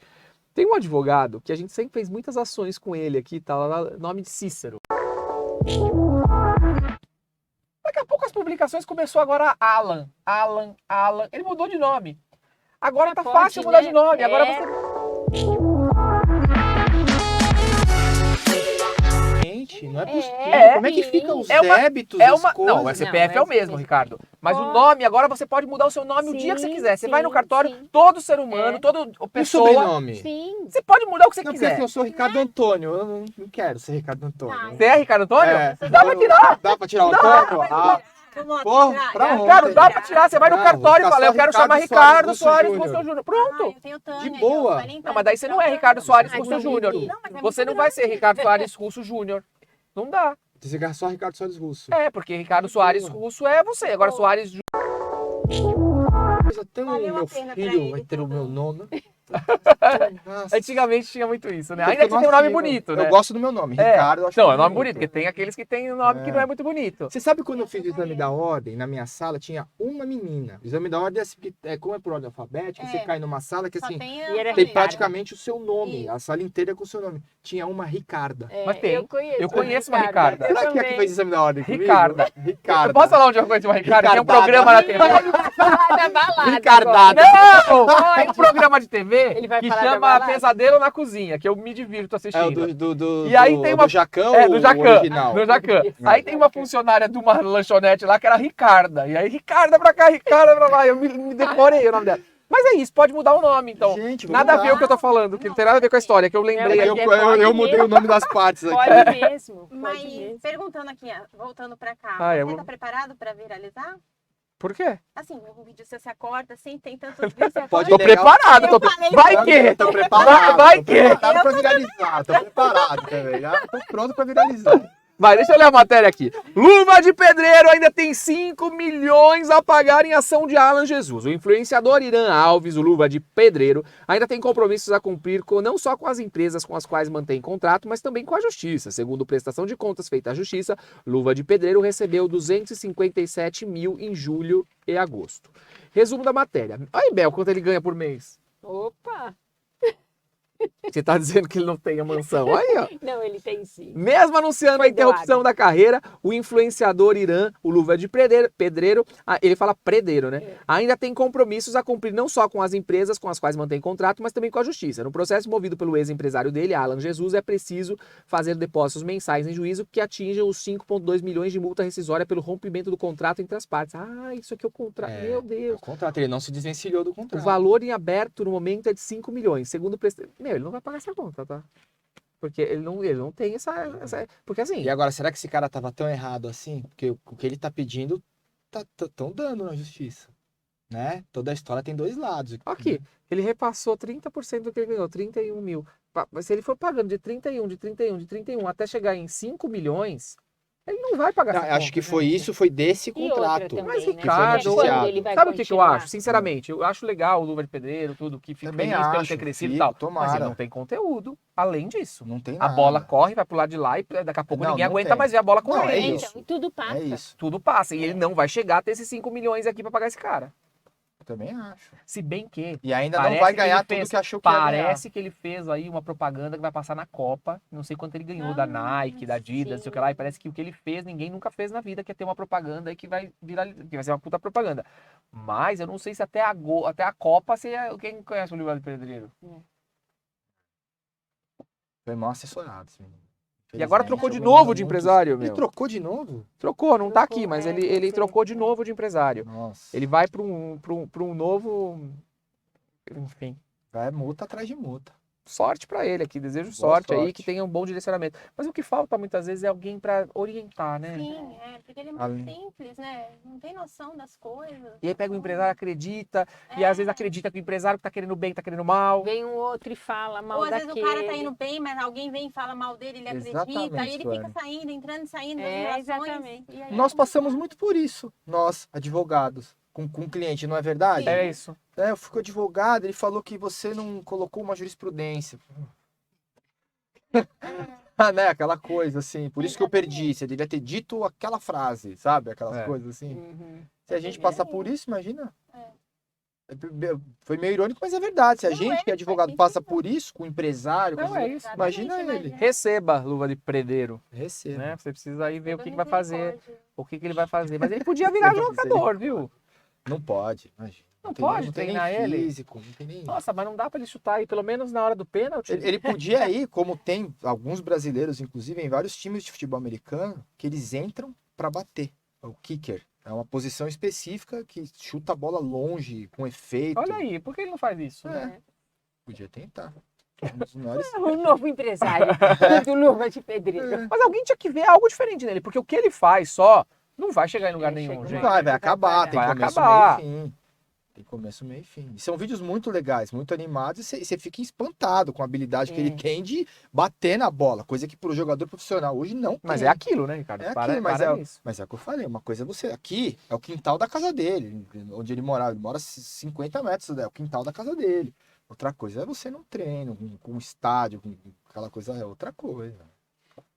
Tem um advogado que a gente sempre fez muitas ações com ele aqui, tá? Nome de Cícero. Daqui a pouco as publicações começou agora Alan. Ele mudou de nome. Agora tá Pode, fácil mudar né? de nome. Agora É. você. Gente, não é possível. É, Como é que sim. ficam os É uma- débitos, É as uma. coisas? Não, o CPF é o mesmo, Ricardo. Mas o Pode. nome, agora você pode mudar o seu nome o dia que você Sim, quiser. Você vai no sim, cartório, sim. todo ser humano, É. toda E o pessoa. sobrenome? Sim. Você pode mudar o que você Não, porque quiser. assim, eu sou Ricardo Antônio, eu não quero ser Ricardo Antônio. Ah, Você é Ricardo Antônio? É, Dá pra tirar! Dá pra tirar o Antônio? Ah, Vamos porra, tirar. pra onde? Ricardo, dá pra tirar. Você vai no Não, cartório e vou fala, ficar eu só quero chamar Ricardo Ricardo Soares Soares Russo Russo Júnior. Júnior. Pronto. Eu tenho Tânia De ali, boa. ó, vai limpando, Não, mas daí você não é trocando. Ricardo Soares Ai, Russo mas Júnior. Não, mas é Você muito não vai ser grande. Ricardo Soares Russo Júnior. Não dá. Desligar só Ricardo Soares Russo. É, porque Ricardo Soares Russo é você. Agora Boa. Soares Coisa tão Valeu a meu pena pra filho vai ele ter o tudo. meu nome. Nossa. Antigamente tinha muito isso, né? Porque Ainda eu que não você tem um nome assino. bonito, né? Eu gosto do meu nome, É. Ricardo. Eu acho Não, que é nome bonito, porque tem aqueles que tem um nome que É. não é muito bonito. Você sabe quando eu fiz o exame da ordem, na minha sala tinha uma menina. O exame da ordem é assim, porque como é por ordem alfabética, É. você cai numa sala que Só assim, tem E era tem Ricardo. praticamente o seu nome. Isso. A sala inteira é com o seu nome. Tinha uma Ricarda. É, Mas tem. Eu conheço uma Ricarda. Eu Será que é que também. fez o exame da ordem comigo? Ricarda. Ricarda. Eu posso falar onde eu conheço uma Ricardo? Tem um Ricardada. programa na TV. Falar da balada Ricardada. agora. Tem um programa de TV Ele vai que falar da chama balada? Pesadelo na Cozinha, que eu me divirto É o assistindo. do E aí tem uma- do Jacão, É, do o Jacan. original. Do Jacan. Aí tem uma funcionária de uma lanchonete lá que era Ricarda. E aí, Ricarda pra cá, Ricarda pra lá. Eu me decorei o nome dela. Mas é isso, pode mudar o nome, então. Gente, vou Nada a mudar. ver o que eu tô falando, que não tem nada a ver com a história, que eu lembrei Não, Eu, aqui. mas eu, eu pode mudei mesmo. o nome das partes aqui. Pode mesmo. Mas Pode mesmo. perguntando aqui, voltando pra cá, Ah, eu você vou- tá preparado pra viralizar? Por quê? Assim, um vídeo você se acorda, assim, tem tantos vídeos, você Pode Tô acorda, legal. preparado, Eu tô... falei, Vai que? Tô preparado. Vai tô que? preparado pra viralizar. Tô preparado também. Já tô pronto pra viralizar. Vai, deixa eu ler a matéria aqui. Luva de Pedreiro ainda tem 5 milhões a pagar em ação de Alan Jesus. O influenciador Irã Alves, o Luva de Pedreiro, ainda tem compromissos a cumprir não só com as empresas com as quais mantém contrato, mas também com a Justiça. Segundo prestação de contas feita à Justiça, Luva de Pedreiro recebeu 257 mil em julho e agosto. Resumo da matéria. Aí, Bel, quanto ele ganha por mês? Opa! Você tá dizendo que ele não tem a mansão. Aí, ó. Não, ele tem sim. Mesmo anunciando a Foi interrupção doado. da carreira, o influenciador Irã, o Luva de Pedreiro, ele fala predeiro, né? É. Ainda tem compromissos a cumprir não só com as empresas com as quais mantém contrato, mas também com a justiça. No processo movido pelo ex-empresário dele, Alan Jesus, é preciso fazer depósitos mensais em juízo que atinjam os 5,2 milhões de multa rescisória pelo rompimento do contrato entre as partes. Ah, isso aqui é o contrato. Meu O Deus. contrato, ele não se desvencilhou do O contrato. valor em aberto no momento é de 5 milhões. Segundo o Meu, ele não vai pagar essa conta, tá? Porque ele não tem essa. Porque assim. E agora, será que esse cara tava tão errado assim? Porque o que ele tá pedindo, tão dando na justiça. Né? Toda a história tem dois lados. Aqui, ele repassou 30% do que ele ganhou, 31 mil. Mas se ele for pagando de 31 até chegar em 5 milhões, ele não vai pagar Não, essa eu acho conta, que né? foi isso, foi desse E outra contrato. também, Mas, né? Ricardo, Até quando ele vai Sabe o que eu continuar? acho? Sinceramente, eu acho legal o Luva de Pedreiro, tudo, que fico Também feliz pelo acho, ter crescido e fico, tal. tomara. Mas ele não tem conteúdo, além disso. Não tem A nada. bola corre, vai pro lado de lá e daqui a pouco Não, ninguém não aguenta tem. mais ver a bola Não, correr. é Então, isso. e tudo passa. É isso. Tudo passa. E ele não vai chegar a ter esses 5 milhões aqui pra pagar esse cara. Eu também acho. Se bem que E ainda Parece não vai que ele ganhar tudo fez- que achou que ia ganhar. parece que ele fez aí uma propaganda que vai passar na Copa. Não sei quanto ele ganhou da Nike, da Adidas, não sei o que lá. E parece que o que ele fez, ninguém nunca fez na vida, que é ter uma propaganda aí que vai viralizar, que vai ser uma puta propaganda. Mas eu não sei se até a Copa, quem conhece o Luva de Pedreiro? Foi mal assessorado esse menino. E agora Felizmente, trocou de jogou novo de muito. empresário, Ele meu. trocou de novo? Trocou, não tá Trocou, aqui, mas é, ele você- trocou de novo de empresário. Nossa. Ele vai para um novo... Enfim. Vai multa atrás de multa. Sorte pra ele aqui, desejo Boa sorte aí, sorte. que tenha um bom direcionamento. Mas o que falta muitas vezes é alguém pra orientar, né? Sim, porque ele é muito Ali. simples, né? Não tem noção das coisas. E aí pega o empresário, acredita, e às vezes acredita que o empresário tá querendo bem, tá querendo mal. Vem um outro e fala mal Ou às vezes daquele. o cara tá indo bem, mas alguém vem e fala mal dele, ele acredita, Exatamente, aí ele fica Sueli. saindo, entrando e saindo das É, relações. exatamente. E aí Nós é passamos muito por isso. Nós, advogados, com o cliente, não é verdade? É isso. É, eu fui com o advogado, ele falou que você não colocou uma jurisprudência. né? Aquela coisa, assim. Por isso que eu perdi. Você devia ter dito aquela frase, sabe? Aquelas É. coisas assim. Uhum. Se a gente passar por isso, imagina. É. Foi meio irônico, mas é verdade. Se a Não, gente, que é faz advogado, sentido. passa por isso, com empresário, Não, com... é isso. Imagina Exatamente, ele. Receba, luva de predeiro. Receba. Né? Você precisa aí ver o Toda que vai fazer, misericórdia. o que ele vai fazer. Mas ele podia virar Toda jogador, viu? Não pode, imagina. Não tem, pode não tem nem treinar ele? físico, não tem nem... Nossa, mas não dá pra ele chutar aí, pelo menos na hora do pênalti. Ele podia ir, como tem alguns brasileiros, inclusive, em vários times de futebol americano, que eles entram para bater. É o kicker. É uma posição específica que chuta a bola longe, com efeito. Olha aí, por que ele não faz isso? É. Podia tentar. Um dos maiores... Um novo empresário do Luva de Pedreiro. Mas alguém tinha que ver algo diferente nele, porque o que ele faz só não vai chegar em lugar É, nenhum, chega gente. uma- Vai Vai acabar. Tem Vai começo, acabar. meio e fim. Tem começo, meio e fim. E são vídeos muito legais, muito animados, e você fica espantado com a habilidade que ele tem de bater na bola, coisa que pro jogador profissional hoje não Mas tem. é aquilo, né, Ricardo? É Para aquilo, mas para é, nisso. mas é o que eu falei, uma coisa é você. Aqui é o quintal da casa dele, onde ele morava. Ele mora 50 metros, é o quintal da casa dele. Outra coisa é você num treino, com um estádio, com aquela coisa, é outra coisa.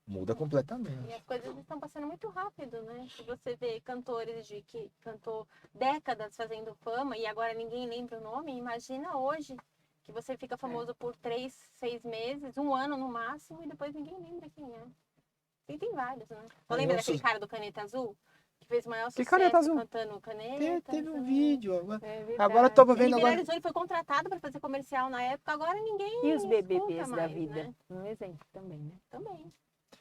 Muda E completamente. as coisas estão passando muito rápido, né? Se você vê cantores que cantou décadas fazendo fama e agora ninguém lembra o nome, imagina hoje que você fica famoso por 3, 6 meses, um ano no máximo, e depois ninguém lembra quem é. E tem vários, né? Você lembra daquele cara do Caneta Azul? Que fez o maior sucesso Caneta Azul? cantando Caneta Teve um Azul. vídeo. É verdade. Agora eu tô Ele vendo agora. viralizou, ele foi contratado para fazer comercial na época, agora ninguém E os escuta BBBs da mais, vida? né? Um exemplo também, né? Também.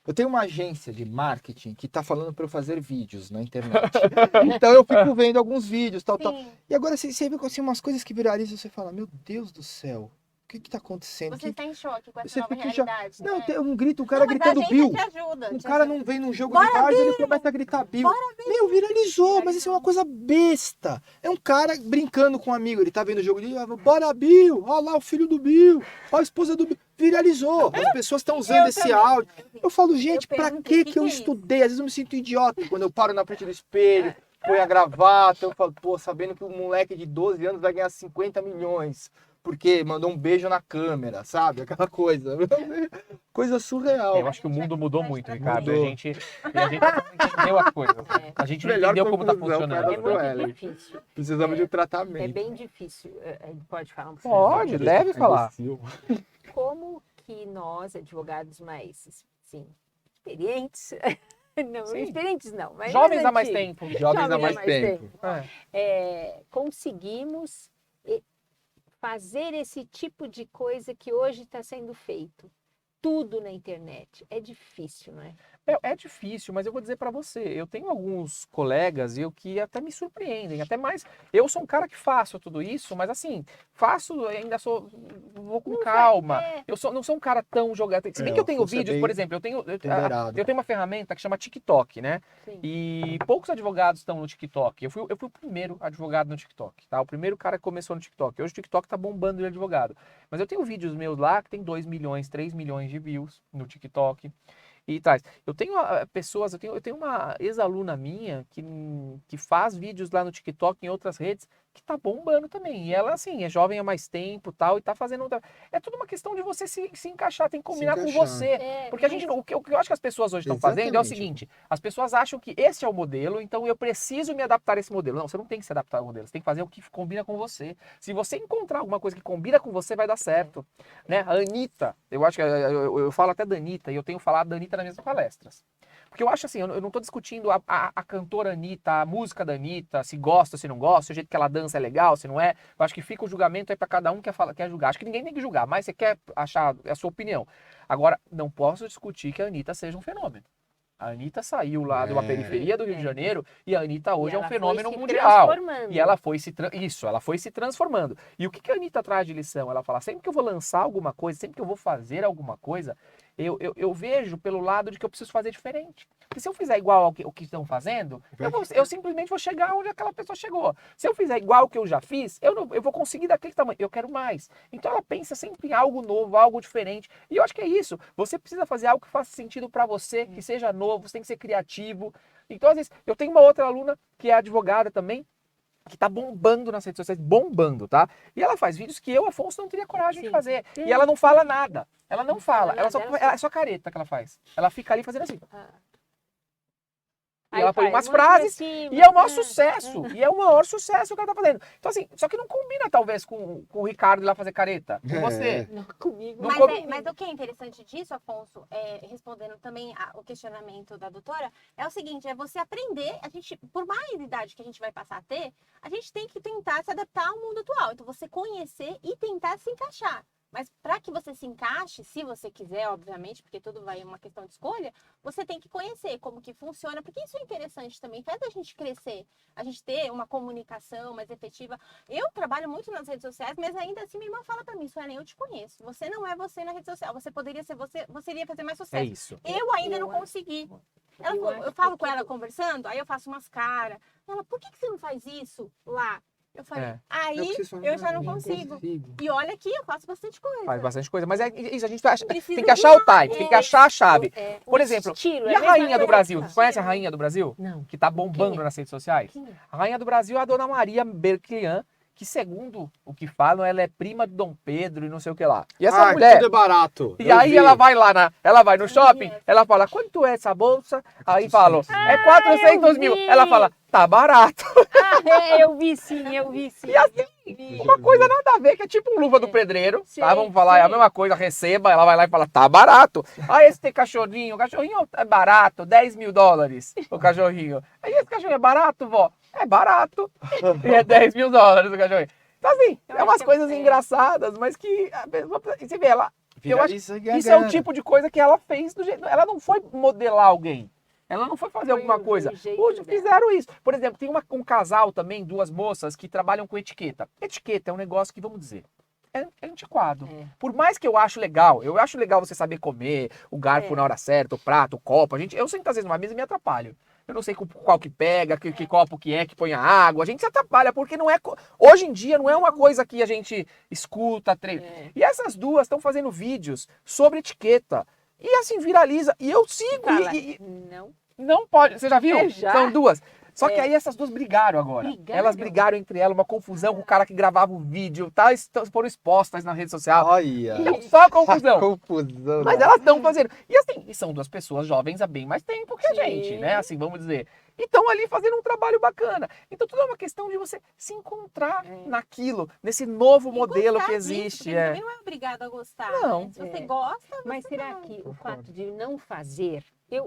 Eu tenho uma agência de marketing que tá falando para eu fazer vídeos na internet. Então eu fico vendo alguns vídeos, tal. Sim. E agora você vê assim, umas coisas que viralizam, você fala, meu Deus do céu, o que tá acontecendo? Você está em choque com essa Você nova fica já- realidade. Não, né? tem um grito, o cara Não, mas gritando a gente Bill. te ajuda. O te cara ajuda. não vem num jogo Bora, de várzea, ele começa a gritar Bill. Meu, viralizou, mas isso é uma coisa besta. É um cara brincando com um amigo, ele tá vendo o jogo de bora Bill, olha lá o filho do Bill, olha a esposa do Bill. Viralizou, as pessoas estão usando Eu esse também. áudio. Eu falo, gente, Eu pra perguntei, que eu é isso? estudei? Às vezes eu me sinto idiota quando eu paro na frente do espelho, ponho a gravata, eu falo, pô, sabendo que um moleque de 12 anos vai ganhar 50 milhões. Porque mandou um beijo na câmera, sabe? Aquela coisa. Coisa surreal. Eu acho que o mundo mudou muito, Ricardo. Mudou. E a gente não entendeu as coisas. A gente não Melhor entendeu como tá conclusão foi a funcionando. É Dr. muito Ellen. difícil. Precisamos de um É tratamento. bem difícil. Pode falar um pouquinho? Pode, deve falar. Como que nós, advogados mais, sim, experientes, não, Sim. experientes não, mas Jovens há mais antigos, tempo. Jovens há mais tempo. conseguimos fazer esse tipo de coisa que hoje está sendo feito. Tudo na internet. É difícil, não é? É difícil, mas eu vou dizer pra você, eu tenho alguns colegas que até me surpreendem, até mais. Eu sou um cara que faço tudo isso, mas assim, faço, ainda vou com calma. Não sou um cara tão jogador. Se bem que eu tenho você é vídeos, bem por exemplo, ponderado. eu tenho uma ferramenta que chama TikTok, né? Sim. E poucos advogados estão no TikTok. Eu fui o primeiro advogado no TikTok, tá? O primeiro cara que começou no TikTok. Hoje o TikTok tá bombando de advogado. Mas eu tenho vídeos meus lá que tem 2 milhões, 3 milhões de views no TikTok. E traz. Eu tenho pessoas, eu tenho uma ex-aluna minha que faz vídeos lá no TikTok e em outras redes que tá bombando também. E ela, assim, é jovem há mais tempo tal, e tá fazendo. É tudo uma questão de você se encaixar, tem que combinar com encaixar. você. Porque a gente, o que eu acho que as pessoas hoje estão fazendo é o Exatamente. seguinte: as pessoas acham que esse é o modelo, então eu preciso me adaptar a esse modelo. Não, você não tem que se adaptar ao modelo, você tem que fazer o que combina com você. Se você encontrar alguma coisa que combina com você, vai dar certo. Né? A Anitta, eu acho que eu falo até da Anitta, e eu tenho falado da Anitta nas minhas palestras. Porque eu acho assim, eu não estou discutindo a cantora Anitta, a música da Anitta, se gosta, se não gosta, o jeito que ela dança é legal, se não é. Eu acho que fica o julgamento aí para cada um que quer julgar. Acho que ninguém tem que julgar, mas você quer achar a sua opinião. Agora, não posso discutir que a Anitta seja um fenômeno. A Anitta saiu lá de uma periferia do Rio de Janeiro e a Anitta hoje é um fenômeno mundial. E ela foi ela foi se transformando. E o que a Anitta traz de lição? Ela fala, sempre que eu vou lançar alguma coisa, sempre que eu vou fazer alguma coisa, eu vejo pelo lado de que eu preciso fazer diferente. Porque se eu fizer igual ao que estão fazendo, eu simplesmente vou chegar onde aquela pessoa chegou. Se eu fizer igual ao que eu já fiz, eu vou conseguir daquele tamanho. Eu quero mais. Então ela pensa sempre em algo novo, algo diferente. E eu acho que é isso. Você precisa fazer algo que faça sentido para você, que seja novo, você tem que ser criativo. Então, às vezes, eu tenho uma outra aluna que é advogada também, que tá bombando nas redes sociais, bombando, tá? E ela faz vídeos que eu, Afonso, não teria coragem de Sim. fazer. Sim. E ela não fala nada. Ela não fala. fala Ela só, nada, é só careta que ela faz. Ela fica ali fazendo assim. Ah. E ela põe umas mostra frases cima, e é o maior ah, sucesso. E é o maior sucesso que ela tá fazendo. Então, assim, só que não combina, talvez, com o Ricardo ir lá fazer careta. Com você. Não, comigo. Não Mas o que é interessante disso, Afonso, respondendo também o questionamento da doutora, é o seguinte, é você aprender, a gente, por mais idade que a gente vai passar a ter, a gente tem que tentar se adaptar ao mundo atual. Então, você conhecer e tentar se encaixar. Mas para que você se encaixe, se você quiser, obviamente, porque tudo vai uma questão de escolha, você tem que conhecer como que funciona, porque isso é interessante também, faz a gente crescer, a gente ter uma comunicação mais efetiva. Eu trabalho muito nas redes sociais, mas ainda assim minha irmã fala para mim, Suelen, eu te conheço, você não é você na rede social, você poderia ser você iria fazer mais sucesso. É isso. Eu ainda não acho- consegui. eu Eu falo com ela conversando, aí eu faço umas caras. Ela, por que você não faz isso lá? Eu falei, É. aí eu já não consigo. E olha aqui, eu faço bastante coisa. Faz bastante coisa. Mas é isso, a gente tem Precisa que achar o de uma- time, tem que achar a chave. Por Um exemplo, estilo, e é a mesma rainha do coisa. Brasil? Você conhece a rainha do Brasil? Não. Que tá bombando Quem é? nas redes sociais? Quem é? A rainha do Brasil é a dona Maria Berclian, que segundo o que falam, ela é prima de Dom Pedro e não sei o que lá. E essa mulher... tudo é barato. E aí ela vai lá, ela vai no shopping, ela fala, quanto é essa bolsa? Aí falam, é 400 mil. vi. Ela fala, tá barato. Eu vi sim, eu vi sim. E assim, Vi. uma coisa nada a ver, que é tipo um luva do pedreiro, Sei, tá? Vamos falar, é a sei. mesma coisa, receba, ela vai lá e fala, tá barato. Aí esse tem cachorrinho, o cachorrinho é barato, 10 mil dólares o cachorrinho. Aí esse cachorrinho é barato, vó? É barato. E é 10 mil dólares o cachorrinho. Então assim, Eu é acho umas que coisas é. engraçadas, mas que a pessoa, e você vê, ela, eu acho Viraliza que isso é o tipo de coisa que ela fez do jeito, ela não foi modelar alguém. Ela não foi fazer Foi alguma o coisa. jeito Hoje dela. fizeram isso. Por exemplo, tem um casal também, duas moças, que trabalham com etiqueta. Etiqueta é um negócio que, vamos dizer, é antiquado. É. Por mais que eu acho legal você saber comer, o garfo É. na hora certa, o prato, o copo. Eu sento às vezes numa mesa e me atrapalho. Eu não sei qual que pega, que copo que é, que põe a água. A gente se atrapalha, porque não é. Hoje em dia não é uma coisa que a gente escuta, treina. É. E essas duas estão fazendo vídeos sobre etiqueta. E assim, viraliza. E eu sigo. Fala, E não. não pode. Você já viu? Eu já. São duas. Só que É. aí essas duas brigaram agora. Brigaram? Elas brigaram entre elas, uma confusão com o cara que gravava o vídeo, tá? Foram expostas na rede social. Olha. Então, só confusão. Confusão. Mas elas estão fazendo. E assim, e são duas pessoas jovens há bem mais tempo que a Sim. gente, né? Assim, vamos dizer. E estão ali fazendo um trabalho bacana. Então tudo é uma questão de você se encontrar É. naquilo, nesse novo E modelo gostar que disso, existe. porque É. também não é obrigado a gostar. Não. Né? Se você É. gosta, Mas você será vai. que o Concordo. fato de não fazer,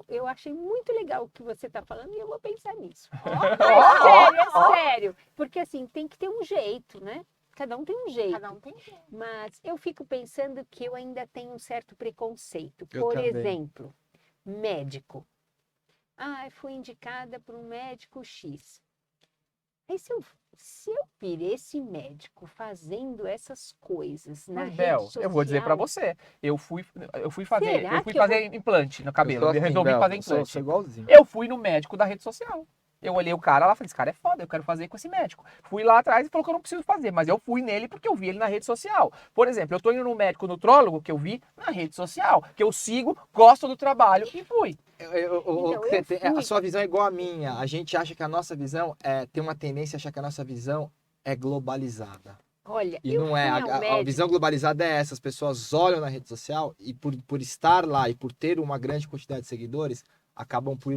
eu achei muito legal o que você está falando e eu vou pensar nisso. Ó, É sério. Porque assim, tem que ter um jeito, né? Cada um tem um jeito. Cada um tem jeito. Mas eu fico pensando que eu ainda tenho um certo preconceito. Eu Por também. exemplo, médico. Ah, fui indicada por um médico X. Aí se eu vir esse médico fazendo essas coisas na Mas, rede Bel, social... eu vou dizer pra você. Eu fui fazer, Será eu fui que eu fazer implante no cabelo. Eu resolvi fazer implante. Sou igualzinho. Eu fui no médico da rede social. Eu olhei o cara lá e falei, esse cara é foda, eu quero fazer com esse médico. Fui lá atrás e falou que eu não preciso fazer, mas eu fui nele porque eu vi ele na rede social. Por exemplo, eu tô indo no médico nutrólogo que eu vi na rede social, que eu sigo, gosto do trabalho e fui. Então, eu fui. A sua visão é igual à minha. A gente acha que a nossa visão tem uma tendência a achar que a nossa visão é globalizada. Olha, E eu não é. fui ao A médico. visão globalizada é essa. As pessoas olham na rede social e por estar lá e por ter uma grande quantidade de seguidores, acabam por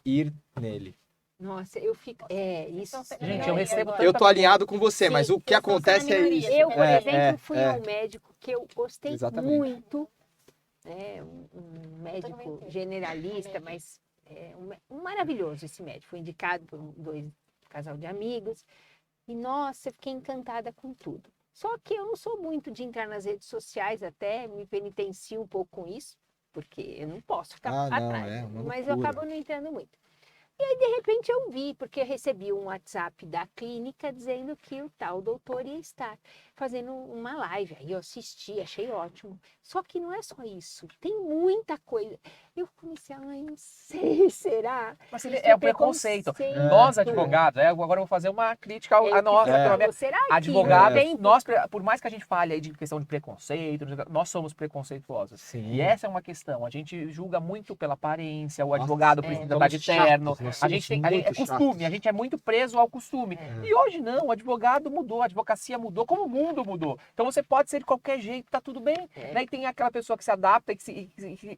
ir nele. Nossa, eu fico... isso. Então, Gente, eu recebo Eu tô alinhado com você, Sim, mas o que vocês estão acontece sendo a é minoria. isso. Eu, por exemplo, fui é. ao médico que eu gostei Exatamente. muito, né? Um médico Também. generalista, mas um maravilhoso esse médico. Foi indicado por um casal de amigos. E, nossa, eu fiquei encantada com tudo. Só que eu não sou muito de entrar nas redes sociais, até me penitencio um pouco com isso, porque eu não posso ficar Ah, não, atrás. é uma Mas eu loucura. acabo não entrando muito. E aí, de repente, eu vi, porque eu recebi um WhatsApp da clínica dizendo que o tal doutor ia estar fazendo uma live. Aí eu assisti, achei ótimo. Só que não é só isso, tem muita coisa. Eu comecei, ai, não sei, será? Mas Isso é o preconceito. Nós, advogados, agora eu vou fazer uma crítica a nossa. Será que Advogados, tem... nós, por mais que a gente fale aí de questão de preconceito, nós somos preconceituosos. Sim. E essa é uma questão. A gente julga muito pela aparência, o Nossa, advogado precisa somos dar de terno, chatos, Nós A gente somos tem, muito é costume, chatos. a gente é muito preso ao costume. E hoje não, o advogado mudou, a advocacia mudou, como o mundo mudou. Então você pode ser de qualquer jeito, tá tudo bem. Né? E tem aquela pessoa que se adapta e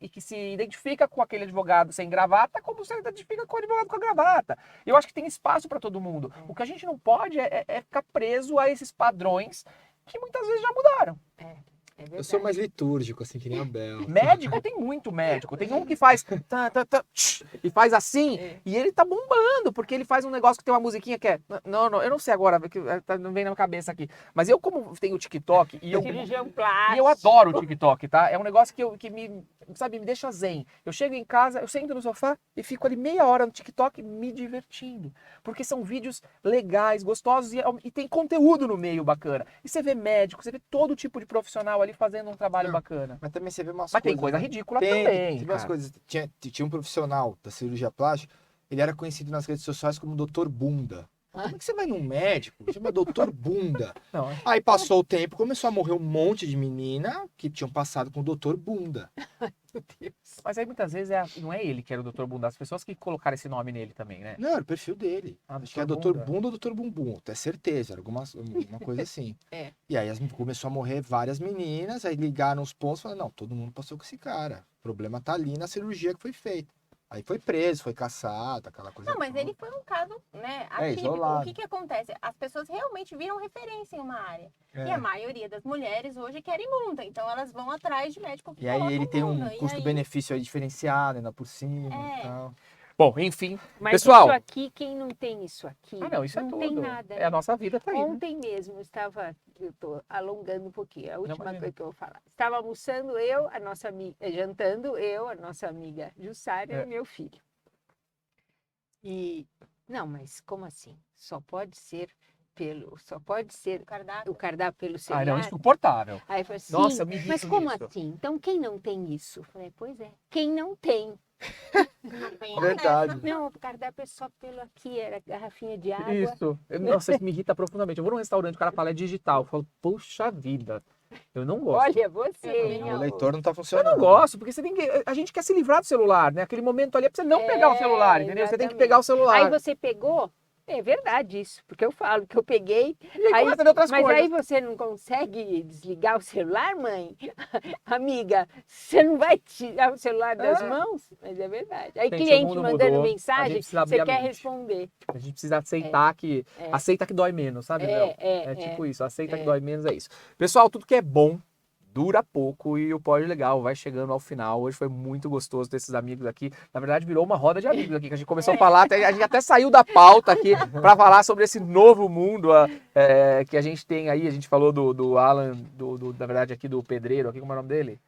que se identifica com aquele advogado sem gravata, como você identifica com o advogado com a gravata. Eu acho que tem espaço para todo mundo. O que a gente não pode é ficar preso a esses padrões que muitas vezes já mudaram. É Eu sou verdade. mais litúrgico, assim, que nem a Bel. Médico tem muito médico. Tem um que faz e faz assim, e ele tá bombando, porque ele faz um negócio que tem uma musiquinha que é. Não, eu não sei agora, porque não vem na minha cabeça aqui. Mas eu, como tenho o TikTok, Cirurgião e plástico. eu adoro o TikTok, tá? É um negócio que me, sabe, me deixa zen. Eu chego em casa, eu sento no sofá e fico ali meia hora no TikTok me divertindo. Porque são vídeos legais, gostosos e tem conteúdo no meio bacana. E você vê médico, você vê todo tipo de profissional ali fazendo um trabalho Não, bacana. Mas também você vê umas Mas tem coisas, coisa né? ridícula Tem, também, você vê umas cara. coisas. Tinha um profissional da cirurgia plástica, ele era conhecido nas redes sociais como Dr. Bunda. Como é que você vai num médico? Chama Dr. Bunda. Não, Aí passou o tempo, começou a morrer um monte de menina que tinham passado com o Dr. Bunda. mas aí muitas vezes não é ele que era o Dr. Bunda, as pessoas que colocaram esse nome nele também, né? Não, era o perfil dele. Ah, Acho que é Dr. Dr. Bunda. Bunda ou Dr. Bumbum, até certeza, era uma coisa assim. É. E aí começou a morrer várias meninas, aí ligaram os pontos e falaram, não, todo mundo passou com esse cara. O problema tá ali na cirurgia que foi feita. Aí foi preso, foi caçado, aquela coisa Não, mas toda. ele foi um caso, né, atípico. isolado. O que que acontece? As pessoas realmente viram referência em uma área. É. E a maioria das mulheres hoje querem bunda. Então elas vão atrás de médico que E aí coloca ele tem bunda. um E custo-benefício aí diferenciado, ainda por cima É. e tal. Bom, enfim. Mas Pessoal. isso aqui, quem não tem isso aqui, Não, isso é não tudo. tem nada. É a nossa vida, tá aí. Né? Ontem mesmo eu tô alongando um pouquinho, a última imagina. coisa que eu vou falar. Estava almoçando eu, a nossa amiga, jantando eu, a nossa amiga Jussara É. e meu filho. E não, mas como assim? Só pode ser o cardápio. o cardápio pelo Ah, celular. não, insuportável. Aí eu falei assim, Nossa, eu me irrito mas como nisso. assim? Então quem não tem isso? Eu falei, pois é, quem não tem? Não tem Verdade. essa. Não, o cardápio é só pelo aqui, era garrafinha de água. Isso. Nossa, isso me irrita profundamente. Eu vou num restaurante, o cara fala é digital. Eu falo, puxa vida. Eu não gosto. Olha, você, hein, O amor? leitor não tá Eu funcionando. não gosto, porque você tem que. A gente quer se livrar do celular, né? Aquele momento ali é pra você não pegar o celular, entendeu? Você tem que exatamente. pegar o celular. Aí você pegou? É verdade isso, porque eu falo que eu peguei. E aí Aí- começa a ver outras Mas coisas. aí você não consegue desligar o celular, mãe? Amiga, você não vai tirar o celular das mãos? Mas é verdade. Aí Gente, o cliente mundo mandando mudou, a gente mensagem, precisa abrir você a quer mente. responder. A gente precisa aceitar que. Aceita que dói menos, sabe, Bel? É tipo isso, aceita que dói menos, é isso. Pessoal, tudo que é bom dura pouco e o Pode Legal vai chegando ao final. Hoje foi muito gostoso ter esses amigos aqui. Na verdade, virou uma roda de amigos aqui, que a gente começou a falar, a gente até saiu da pauta aqui para falar sobre esse novo mundo que a gente tem aí. A gente falou do Alan, na verdade, aqui do pedreiro, aqui, como é o nome dele?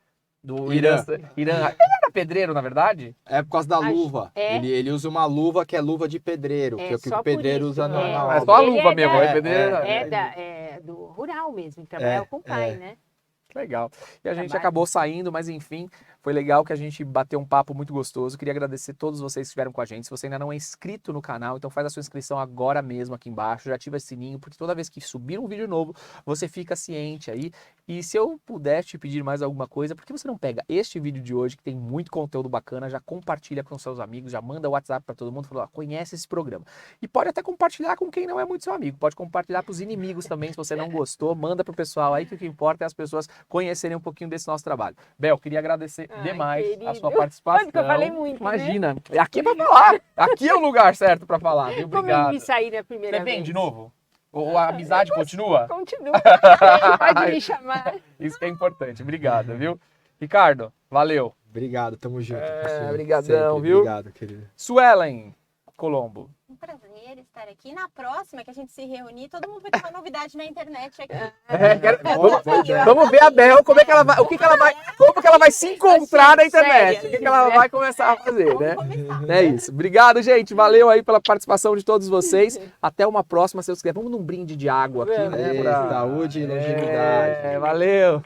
Do Irã. Ele era pedreiro, na verdade? É por causa da Acho- luva. é. Ele usa uma luva que é luva de pedreiro, É, que é o que só o por pedreiro isso, usa né? na É obra. só a Ele luva é mesmo, da- é pedreiro. É do rural mesmo, trabalhava com o pai, né? Legal. E a gente Trabalho. acabou saindo, mas enfim, foi legal que a gente bateu um papo muito gostoso. Queria agradecer a todos vocês que estiveram com a gente. Se você ainda não é inscrito no canal, então faz a sua inscrição agora mesmo aqui embaixo. Já ativa esse sininho, porque toda vez que subir um vídeo novo, você fica ciente aí. E se eu puder te pedir mais alguma coisa, por que você não pega este vídeo de hoje, que tem muito conteúdo bacana, já compartilha com seus amigos, já manda o WhatsApp para todo mundo, fala, conhece esse programa. E pode até compartilhar com quem não é muito seu amigo. Pode compartilhar para os inimigos também, se você não gostou. Manda pro pessoal aí, que o que importa é as pessoas conhecerem um pouquinho desse nosso trabalho. Bel, queria agradecer Ai, demais a querido. sua participação. Olha que eu falei muito, né? Imagina, aqui é pra falar. Aqui é o lugar certo pra falar, viu? Como eu Obrigado. me saí na primeira Você vem vez? de novo? Ou a amizade continua? Continua. Pode me chamar. Isso que é importante. Obrigado, viu? Ricardo, valeu. Obrigado, tamo junto. Cristina. brigadão, Sempre. viu? Obrigado, querido. Suelen Colombo. Um prazer estar aqui. Na próxima que a gente se reunir, todo mundo vai ter uma novidade na internet aqui. Vamos ver a Bel, como é que ela vai, como que ela vai se encontrar na internet, sério, o que ela vai começar a fazer, né? Vamos começar. É isso. Obrigado, gente. Valeu aí pela participação de todos vocês. Até uma próxima, se Deus quiser. Vamos num brinde de água aqui, né? Saúde e longevidade. Valeu.